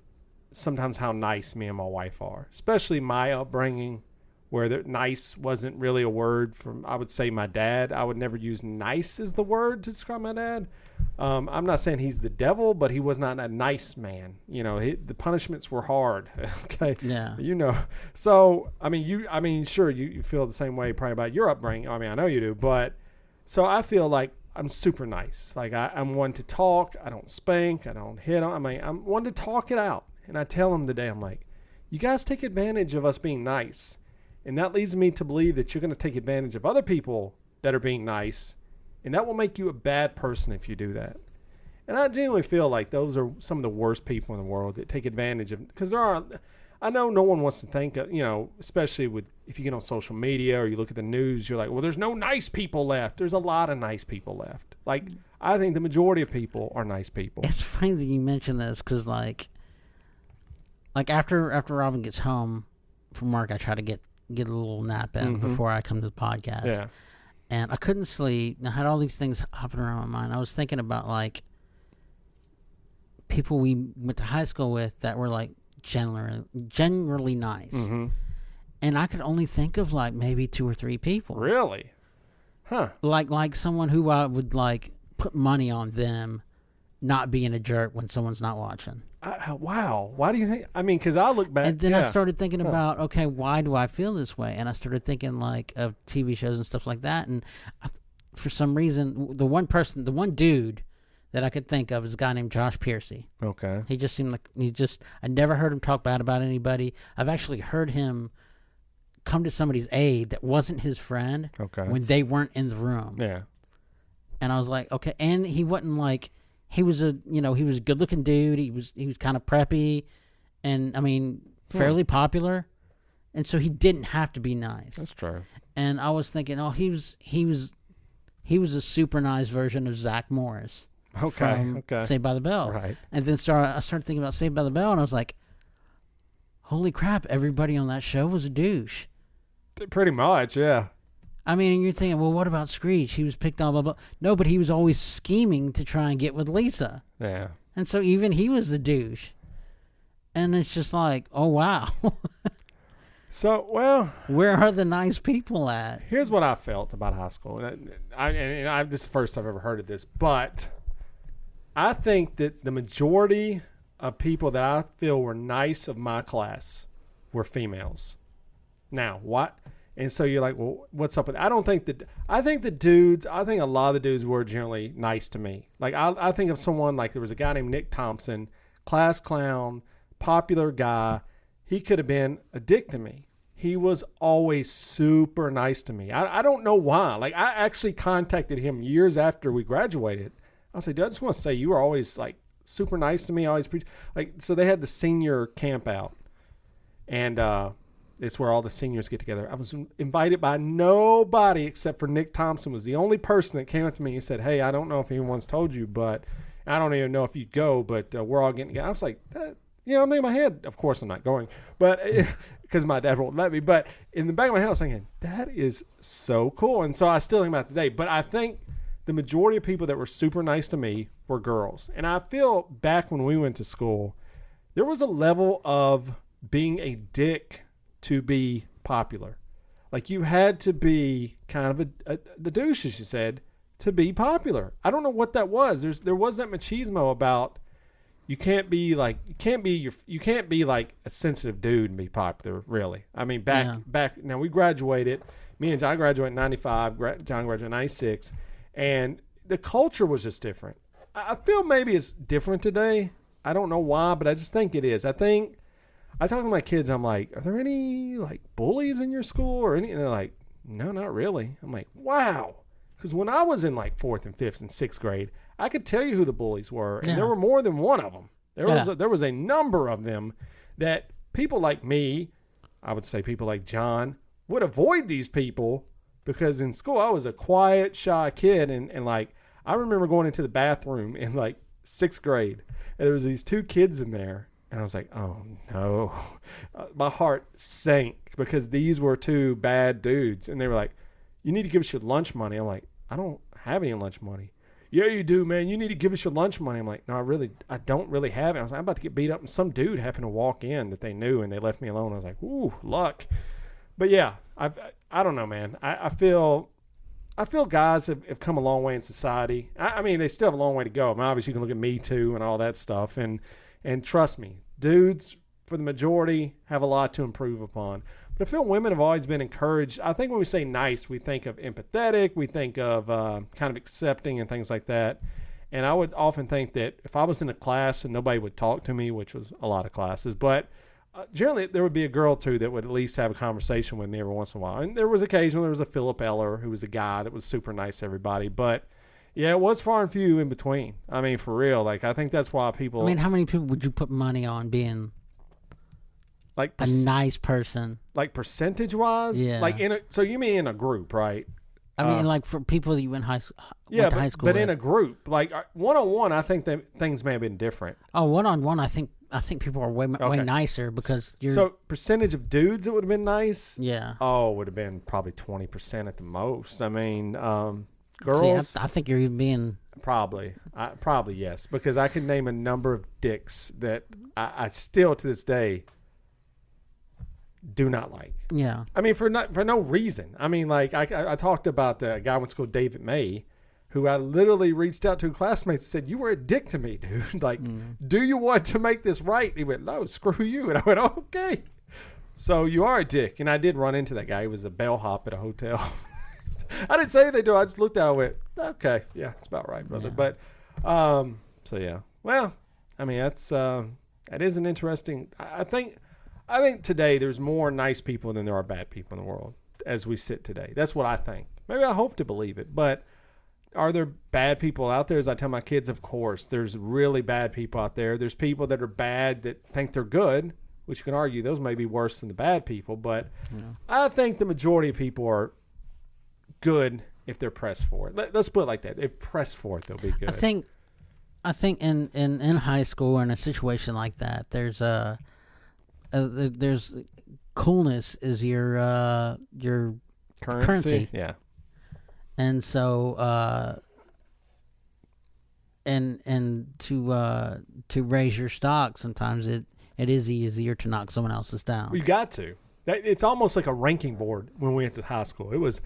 sometimes how nice me and my wife are, especially my upbringing where nice wasn't really a word from, I would say, my dad. I would never use nice as the word to describe my dad. I'm not saying he's the devil, but he was not a nice man. The punishments were hard. Okay. Yeah. So, sure, you feel the same way probably about your upbringing. I mean, I know you do, but so I feel like I'm super nice. Like I'm one to talk. I don't spank. I don't hit them. I mean, I'm one to talk it out. And I tell them today, I'm like, you guys take advantage of us being nice. And that leads me to believe that you're going to take advantage of other people that are being nice. And that will make you a bad person if you do that. And I genuinely feel like those are some of the worst people in the world that take advantage of, because I know no one wants to think of, especially if you get on social media or you look at the news, you're like, well, there's no nice people left. There's a lot of nice people left. Like, I think the majority of people are nice people. It's funny that you mention this because, like after Robin gets home from work, I try to get a little nap in before I come to the podcast. Yeah. And I couldn't sleep. And I had all these things hopping around my mind. I was thinking about, like, people we went to high school with that were, like, generally nice. Mm-hmm. And I could only think of, like, maybe 2 or 3 people. Really? Huh. Like someone who I would, like, put money on them not being a jerk when someone's not watching. Wow. Why do you think? I mean, because I look back. And then I started thinking about, okay, why do I feel this way? And I started thinking, like, of TV shows and stuff like that. And for some reason, the one dude that I could think of is a guy named Josh Piercy. Okay. He just seemed like I never heard him talk bad about anybody. I've actually heard him come to somebody's aid that wasn't his friend when they weren't in the room. Yeah. And I was like, okay. And he wasn't like, he was a good looking dude. He was kind of preppy and, I mean, fairly popular. And so he didn't have to be nice. That's true. And I was thinking, oh, he was a super nice version of Zach Morris. From Saved by the Bell. Right. And then I started thinking about Saved by the Bell, and I was like, holy crap, everybody on that show was a douche. Pretty much, yeah. I mean, and you're thinking, well, what about Screech? He was picked on, blah, blah. No, but he was always scheming to try and get with Lisa. Yeah. And so even he was the douche. And it's just like, oh, wow. So, well, where are the nice people at? Here's what I felt about high school. And this is the first I've ever heard of this, but I think that the majority of people that I feel were nice of my class were females. Now, what? And so you're like, well, what's up with that? I think a lot of the dudes were generally nice to me. Like, I think of someone, like there was a guy named Nick Thompson, class clown, popular guy. He could have been a dick to me. He was always super nice to me. I don't know why. Like, I actually contacted him years after we graduated. I said, dude, I just want to say you were always like super nice to me. Always so they had the senior camp out, and it's where all the seniors get together. I was invited by nobody except for Nick Thompson. Was the only person that came up to me and said, hey, I don't know if anyone's told you, but I don't even know if you go, but we're all getting together. I was like, I'm thinking in my head, of course I'm not going, but because my dad won't let me. But in the back of my head, I was thinking, that is so cool. And so I still think about it today. But I think the majority of people that were super nice to me were girls. And I feel back when we went to school, there was a level of being a dick to be popular. Like, you had to be kind of the douche, as you said, to be popular. I don't know what that was. There was that machismo about you can't be like a sensitive dude and be popular, really. I mean, back now we graduated. Me and John graduated in 95. John graduated in 96. And the culture was just different. I feel maybe it's different today. I don't know why, but I just think it is. I talk to my kids. I'm like, are there any like bullies in your school or any? And they're like, no, not really. I'm like, wow. Because when I was in like 4th and 5th and 6th grade, I could tell you who the bullies were, and there were more than one of them. There was a number of them that people like me, I would say people like John, would avoid these people because in school I was a quiet, shy kid, and like I remember going into the bathroom in like 6th grade, and there was these 2 kids in there, and I was like, oh no, my heart sank because these were 2 bad dudes, and they were like, you need to give us your lunch money. I'm like, I don't have any lunch money. Yeah, you do, man. You need to give us your lunch money. I'm like, no, I don't really have it. I was like, I'm about to get beat up, and some dude happened to walk in that they knew, and they left me alone. I was like, ooh, luck. But yeah, I don't know, man. I feel guys have come a long way in society. I mean, they still have a long way to go. I mean, obviously, you can look at Me Too and all that stuff, and trust me, dudes, for the majority, have a lot to improve upon. But I feel women have always been encouraged. I think when we say nice, we think of empathetic, we think of kind of accepting and things like that. And I would often think that if I was in a class and nobody would talk to me, which was a lot of classes, but generally there would be a girl or two that would at least have a conversation with me every once in a while. And there was a Philip Eller who was a guy that was super nice to everybody. But yeah, it was far and few in between. I mean, for real. Like, I think that's why people. I mean, how many people would you put money on being like a nice person? Like percentage wise? Yeah. Like so you mean in a group, right? I mean, like for people that you went high school but with. in a group, like one-on-one, I think that things may have been different. Oh, one-on-one, I think people are way nicer because you're. So percentage of dudes, it would have been nice. Yeah. Oh, it would have been probably 20% at the most. I mean, girls. See, I think you're being. Probably yes, because I can name a number of dicks that I still to this day do not like. Yeah. I mean, for no reason. I mean, like I talked about the guy I went to school, David May, who I literally reached out to classmates and said, "You were a dick to me, dude. Like, do you want to make this right?" He went, "No, screw you." And I went, "Okay." So you are a dick. And I did run into that guy. He was a bellhop at a hotel. I didn't say anything to him. I just looked at him and went, "Okay, yeah, that's about right, brother." Yeah. But, so yeah. Well, I mean, that is an interesting. I think today there's more nice people than there are bad people in the world as we sit today. That's what I think. Maybe I hope to believe it, but are there bad people out there? As I tell my kids, of course, there's really bad people out there. There's people that are bad that think they're good, which you can argue those may be worse than the bad people. But I think the majority of people are good if they're pressed for it. Let's put it like that. If pressed for it, they'll be good. I think in high school or in a situation like that, there's coolness is your currency. Yeah. And so and to raise your stock, sometimes it is easier to knock someone else's down. You got to. It's almost like a ranking board when we went to high school. It was,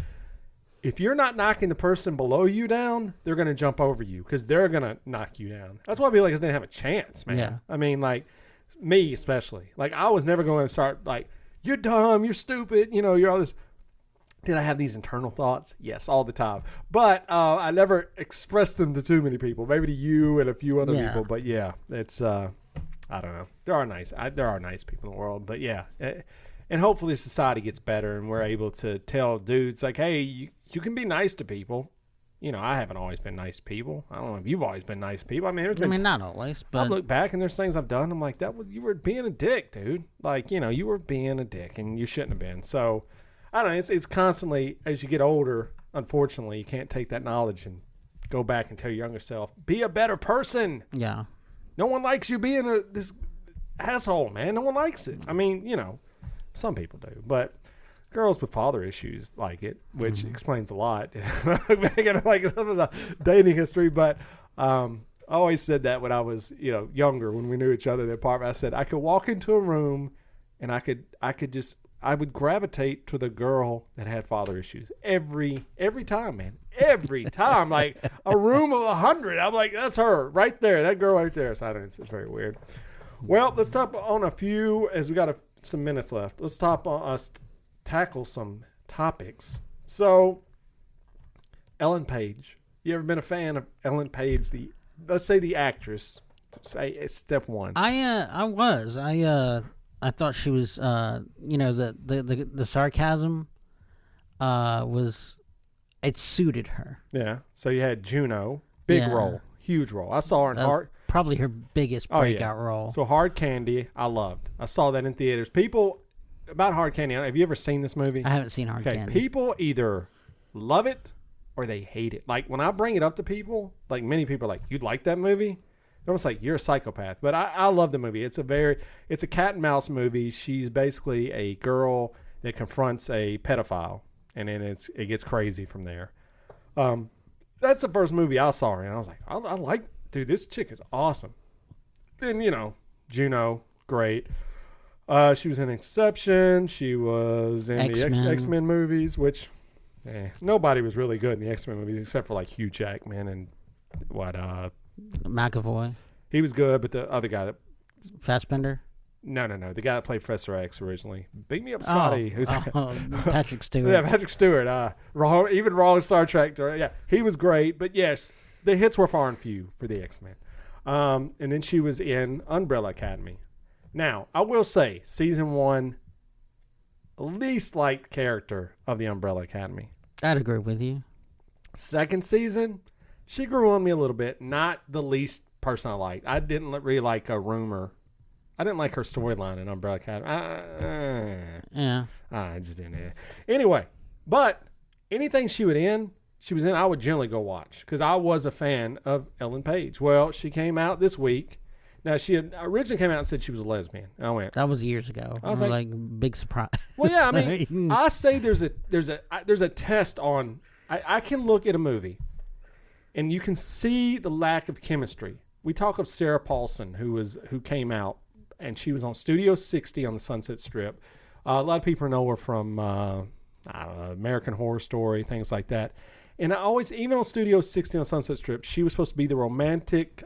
if you're not knocking the person below you down, they're going to jump over you because they're going to knock you down. That's why I feel like I didn't have a chance, man. Yeah. I mean, like, me especially. Like, I was never going to start, like, you're dumb, you're stupid, you're all this. Did I have these internal thoughts? Yes, all the time. But I never expressed them to too many people. Maybe to you and a few other people. But, yeah, it's, I don't know. There are nice people in the world. But, yeah. And hopefully society gets better and we're able to tell dudes, like, hey, you can be nice to people. I haven't always been nice to people. I don't know if you've always been nice to people. I mean, not always, but I look back and there's things I've done. I'm like, you were being a dick, dude. Like, you were being a dick and you shouldn't have been. So, I don't know. It's constantly, as you get older, unfortunately, you can't take that knowledge and go back and tell your younger self, be a better person. Yeah. No one likes you being this asshole, man. No one likes it. I mean, some people do, but girls with father issues like it, which explains a lot. Like some of the dating history, but I always said that when I was, younger, when we knew each other in the apartment. I said I could walk into a room and I would gravitate to the girl that had father issues every time, man. Every time, like a room of 100. I'm like, that's her right there, that girl right there. So I don't know, it's very weird. Well, let's talk on a few, as we got some minutes left. Let's tackle some topics. So, Ellen Page. You ever been a fan of Ellen Page? Let's say the actress. Say step one. I was. I thought she was. The sarcasm was. It suited her. Yeah. So you had Juno, big role, huge role. I saw her in Hard. Probably her biggest breakout role. So Hard Candy, I loved. I saw that in theaters. People. About Hard Candy, have you ever seen this movie? I haven't seen Hard Candy. People either love it or they hate it. Like, when I bring it up to people, like, many people are like, you'd like that movie? They're almost like, you're a psychopath. But I love the movie. It's a cat and mouse movie. She's basically a girl that confronts a pedophile, and then it gets crazy from there. That's the first movie I saw her in. I was like, dude, this chick is awesome. Then, Juno, great. She was in Inception. She was in the X-Men movies, which nobody was really good in the X-Men movies except for like Hugh Jackman and McAvoy. He was good, but the other guy Fassbender. No. The guy that played Professor X originally. Beat me up, Scotty. Patrick Stewart. Yeah, Patrick Stewart. Wrong Star Trek. Yeah, he was great, but yes, the hits were far and few for the X-Men. And then she was in Umbrella Academy. Now, I will say, season 1, least liked character of the Umbrella Academy. I'd agree with you. Second season, she grew on me a little bit. Not the least person I liked. I didn't really like a rumor. I didn't like her storyline in Umbrella Academy. Yeah. I just didn't. Anyway, but anything she was in, I would generally go watch because I was a fan of Ellen Page. Well, she came out this week. Now, she had originally came out and said she was a lesbian. I went. That was years ago. I was like big surprise. Well, yeah, I mean, I say there's a test on. I can look at a movie, and you can see the lack of chemistry. We talk of Sarah Paulson, who came out, and she was on Studio 60 on the Sunset Strip. A lot of people know her from I don't know, American Horror Story, things like that. And I always, even on Studio 60 on Sunset Strip, she was supposed to be the romantic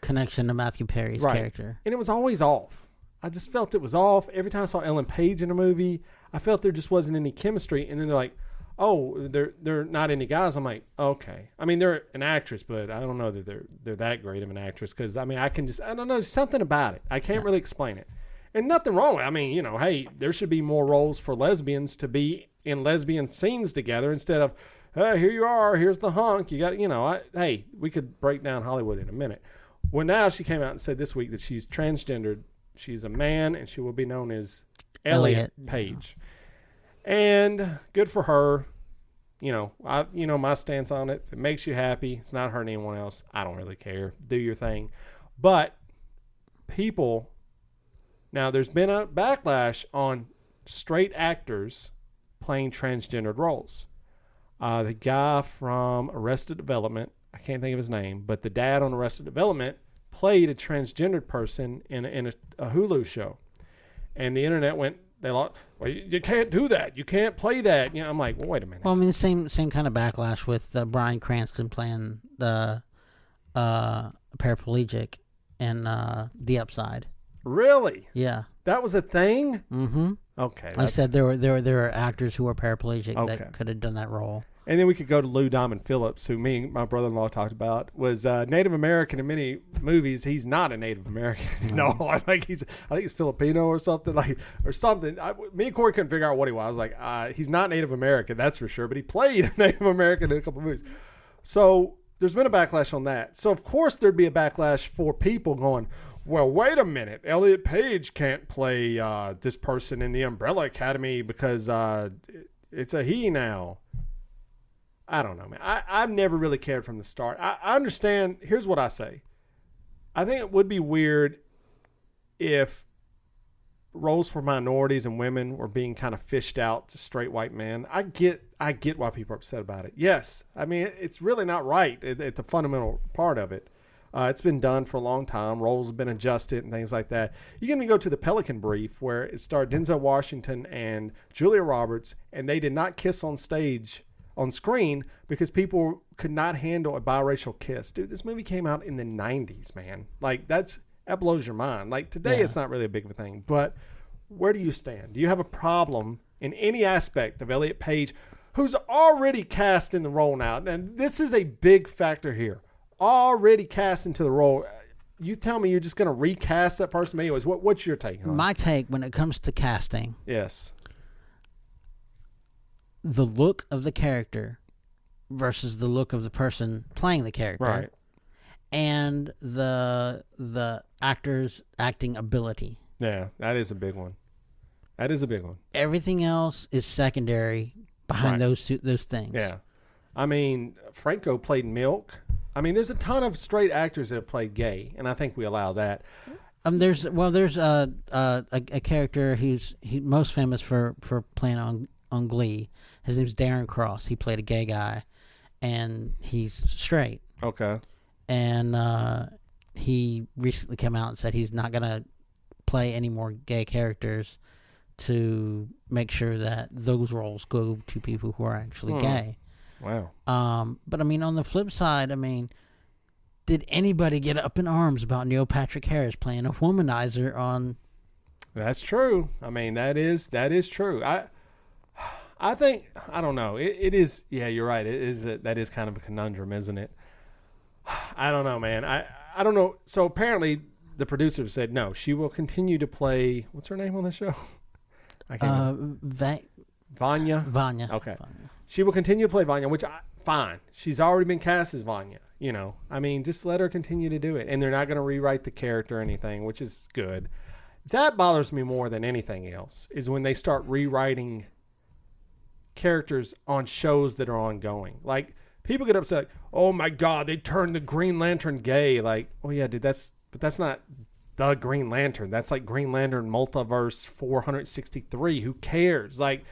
connection to Matthew Perry's character. And it was always off. I just felt it was off. Every time I saw Ellen Page in a movie, I felt there just wasn't any chemistry. And then they're like, oh, they're not any guys. I'm like, okay. I mean, they're an actress, but I don't know that they're that great of an actress because, I mean, I don't know, something about it. I can't really explain it. And nothing wrong with it. I mean, you know, hey, there should be more roles for lesbians to be in lesbian scenes together instead of, hey, here you are, here's the hunk. You got, you know, hey, we could break down Hollywood in a minute. Well, now she came out and said this week that she's transgendered. She's a man, and she will be known as Elliott Page. And good for her. You know, my stance on it. If it makes you happy, it's not hurting anyone else. I don't really care. Do your thing. But people, now there's been a backlash on straight actors playing transgendered roles. The guy from Arrested Development, I can't think of his name, but the dad on Arrested Development played a transgendered person in a Hulu show. And the internet went, well, you can't do that. You can't play that. You know, I'm like, well, wait a minute. Well, I mean, same kind of backlash with Bryan Cranston playing the paraplegic in The Upside. Really? Yeah. That was a thing? Mm-hmm. Okay. I said there were actors who were paraplegic that could have done that role. And then we could go to Lou Diamond Phillips, who me and my brother-in-law talked about, was Native American in many movies. He's not a Native American. No, I think he's Filipino or something me and Corey couldn't figure out what he was. I was like, he's not Native American, that's for sure. But he played a Native American in a couple of movies. So there's been a backlash on that. So of course there'd be a backlash for people going, well, wait a minute. Elliott Page can't play this person in the Umbrella Academy because it's a he now. I don't know, man. I've never really cared from the start. I understand. Here's what I say. I think it would be weird if roles for minorities and women were being kind of fished out to straight white men. I get why people are upset about it. Yes. I mean, it's really not right. It's a fundamental part of it. It's been done for a long time. Roles have been adjusted and things like that. You can even go to the Pelican Brief where it starred Denzel Washington and Julia Roberts, and they did not kiss on screen because people could not handle a biracial kiss. Dude, this movie came out in the 90s, man. Like, that blows your mind. Like, today it's not really a big of a thing. But where do you stand? Do you have a problem in any aspect of Elliott Page, who's already cast in the role now? And this is a big factor here. Already cast into the role. You tell me you're just going to recast that person? Anyways, what's your take on it? My take when it comes to casting. Yes. The look of the character versus the look of the person playing the character, right? And the actor's acting ability. Yeah, that is a big one. Everything else is secondary behind those things. Yeah, I mean, Franco played Milk. I mean, there's a ton of straight actors that have played gay, and I think we allow that. There's a character who's most famous for playing on Glee. His name's Darren Cross. He played a gay guy, and he's straight. Okay. And he recently came out and said he's not going to play any more gay characters to make sure that those roles go to people who are actually gay. Wow. But, I mean, on the flip side, I mean, did anybody get up in arms about Neil Patrick Harris playing a womanizer on... That's true. I mean, that is true. I think, I don't know. It is, yeah, you're right. That is kind of a conundrum, isn't it? I don't know, man. I don't know. So apparently the producers said, no, she will continue to play, what's her name on the show? I can't Vanya? Vanya. Okay. Vanya. She will continue to play Vanya, which, fine. She's already been cast as Vanya, you know. I mean, just let her continue to do it. And they're not going to rewrite the character or anything, which is good. That bothers me more than anything else, is when they start rewriting characters on shows that are ongoing. Like, people get upset, like, oh my God, they turned the Green Lantern gay. Like, oh yeah, dude, that's not the Green Lantern. That's like Green Lantern Multiverse 463. Who cares? Like,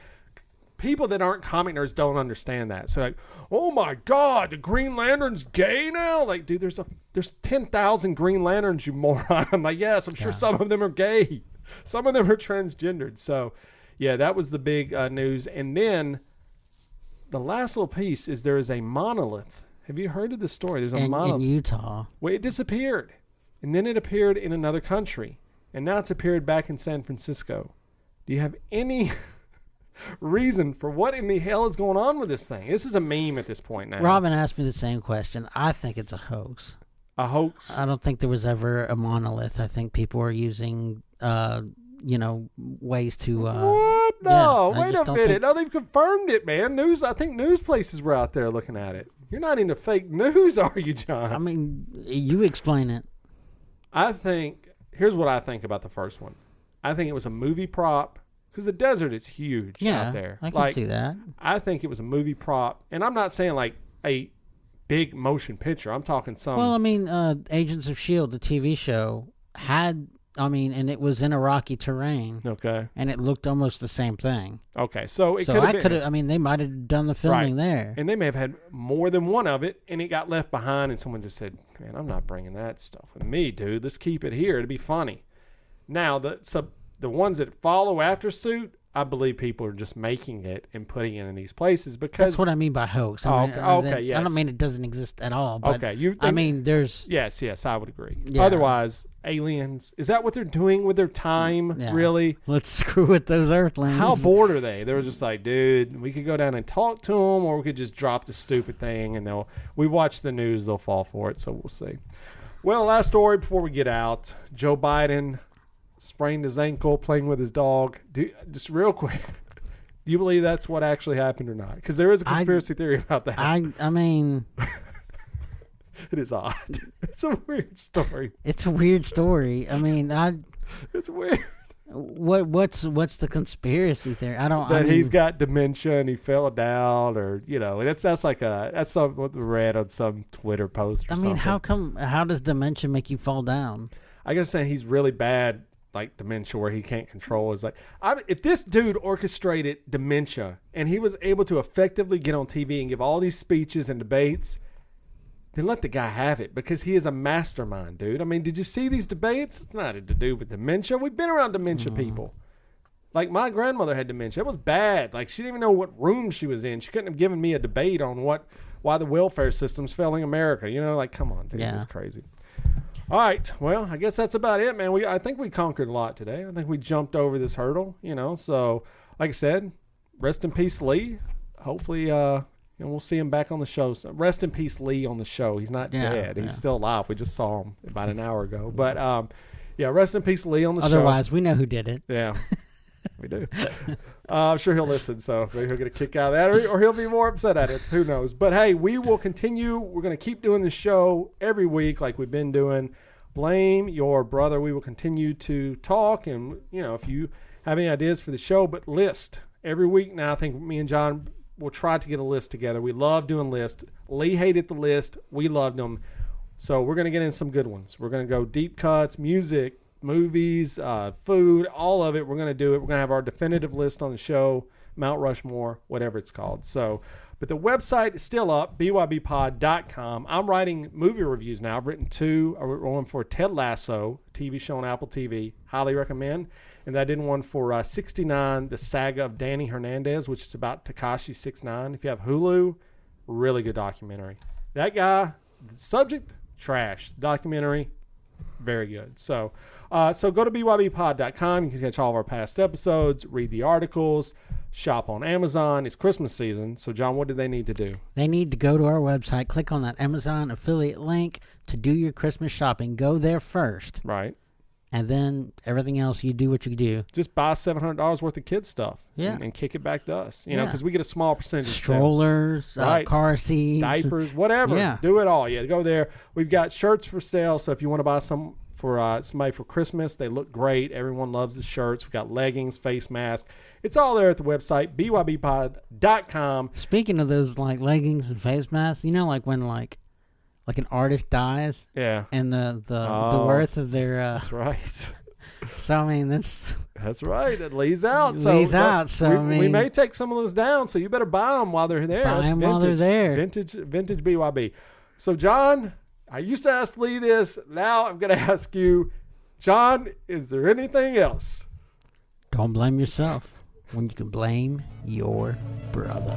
people that aren't comic nerds don't understand that. So like, oh my God, the Green Lantern's gay now? Like, dude, there's 10,000 Green Lanterns, you moron. I'm like, yes, I'm sure some of them are gay. Some of them are transgendered. So yeah, that was the big news. And then the last little piece is there is a monolith. Have you heard of this story? There's a monolith. In Utah. Well, it disappeared. And then it appeared in another country. And now it's appeared back in San Francisco. Do you have any reason for what in the hell is going on with this thing? This is a meme at this point now. Robin asked me the same question. I think it's a hoax. A hoax? I don't think there was ever a monolith. I think people are using, ways to. What? No, yeah, wait a minute. No, they've confirmed it, man. I think news places were out there looking at it. You're not into fake news, are you, John? I mean, you explain it. Here's what I think about the first one. I think it was a movie prop. Because the desert is huge out there. I can see that. I think it was a movie prop. And I'm not saying like a big motion picture. I'm talking some. Well, I mean, Agents of S.H.I.E.L.D., the TV show, and it was in a rocky terrain. Okay. And it looked almost the same thing. Okay. So it could have been. They might have done the filming there. And they may have had more than one of it, and it got left behind, and someone just said, man, I'm not bringing that stuff with me, dude. Let's keep it here. It'll be funny. Now, the ones that follow after suit, I believe people are just making it and putting it in these places because that's what I mean by hoax. Yes. I don't mean it doesn't exist at all. But there's yes, I would agree. Yeah. Otherwise, aliens, is that what they're doing with their time? Yeah. Really? Let's screw with those Earthlings. How bored are they? They're just like, dude, we could go down and talk to them, or we could just drop the stupid thing, and we watch the news, they'll fall for it. So we'll see. Well, last story before we get out: Joe Biden sprained his ankle playing with his dog. Just real quick, do you believe that's what actually happened or not? Because there is a conspiracy theory about that. I mean, it is odd. It's a weird story. It's a weird story. I mean, it's weird. What's the conspiracy theory? He's got dementia and he fell down, or that's what we read on some Twitter post. Or something. How does dementia make you fall down? I guess saying he's really bad. Like dementia where he can't control is like, if this dude orchestrated dementia and he was able to effectively get on TV and give all these speeches and debates, then let the guy have it, because he is a mastermind, dude. I mean, did you see these debates? It's not to do with dementia. We've been around dementia people. Like, my grandmother had dementia. It was bad. Like, she didn't even know what room she was in. She couldn't have given me a debate on why the welfare system's failing America. Like, come on, dude. It's crazy. All right. Well, I guess that's about it, man. I think we conquered a lot today. I think we jumped over this hurdle, So, like I said, rest in peace, Lee. Hopefully, we'll see him back on the show. So rest in peace, Lee, on the show. He's not dead. He's still alive. We just saw him about an hour ago. But, rest in peace, Lee, on the show. Otherwise, we know who did it. Yeah. We do. I'm sure he'll listen, so maybe he'll get a kick out of that, or he'll be more upset at it. Who knows? But hey, we will continue. We're going to keep doing the show every week like we've been doing. Blame your brother. We will continue to talk, and if you have any ideas for the show, but list every week now. I think me and John will try to get a list together. We love doing lists. Lee hated the list. We loved them. So we're going to get in some good ones. We're going to go deep cuts, music, movies, food, all of it. We're going to do it. We're going to have our definitive list on the show, Mount Rushmore, whatever it's called. So, but the website is still up, bybpod.com. I'm writing movie reviews now. I've written 2. I wrote one for Ted Lasso, a TV show on Apple TV. Highly recommend. And I did one for 69, the saga of Danny Hernandez, which is about Tekashi 6ix9ine. If you have Hulu, really good documentary. That guy, the subject, trash. The documentary, very good. So go to bybpod.com. You can catch all of our past episodes, read the articles, shop on Amazon. It's Christmas season. So, John, what do they need to do? They need to go to our website, click on that Amazon affiliate link to do your Christmas shopping. Go there first. Right. And then everything else, you do what you do. Just buy $700 worth of kids stuff. Yeah. And kick it back to us. Because we get a small percentage of strollers, car seats, diapers, whatever. Yeah. Do it all. Yeah, go there. We've got shirts for sale. So if you want to buy some for somebody for Christmas. They look great. Everyone loves the shirts. We got leggings, face mask. It's all there at the website, bybpod.com. Speaking of those like leggings and face masks, you know, like when like an artist dies, Yeah. and the worth of their That's right. So I mean that's right. It leaves out. We may take some of those down, so you better buy them while they're there. Buy It's them while they're there. Vintage BYB. So John, I used to ask Lee this. Now I'm going to ask you, John, is there anything else? Don't blame yourself when you can blame your brother.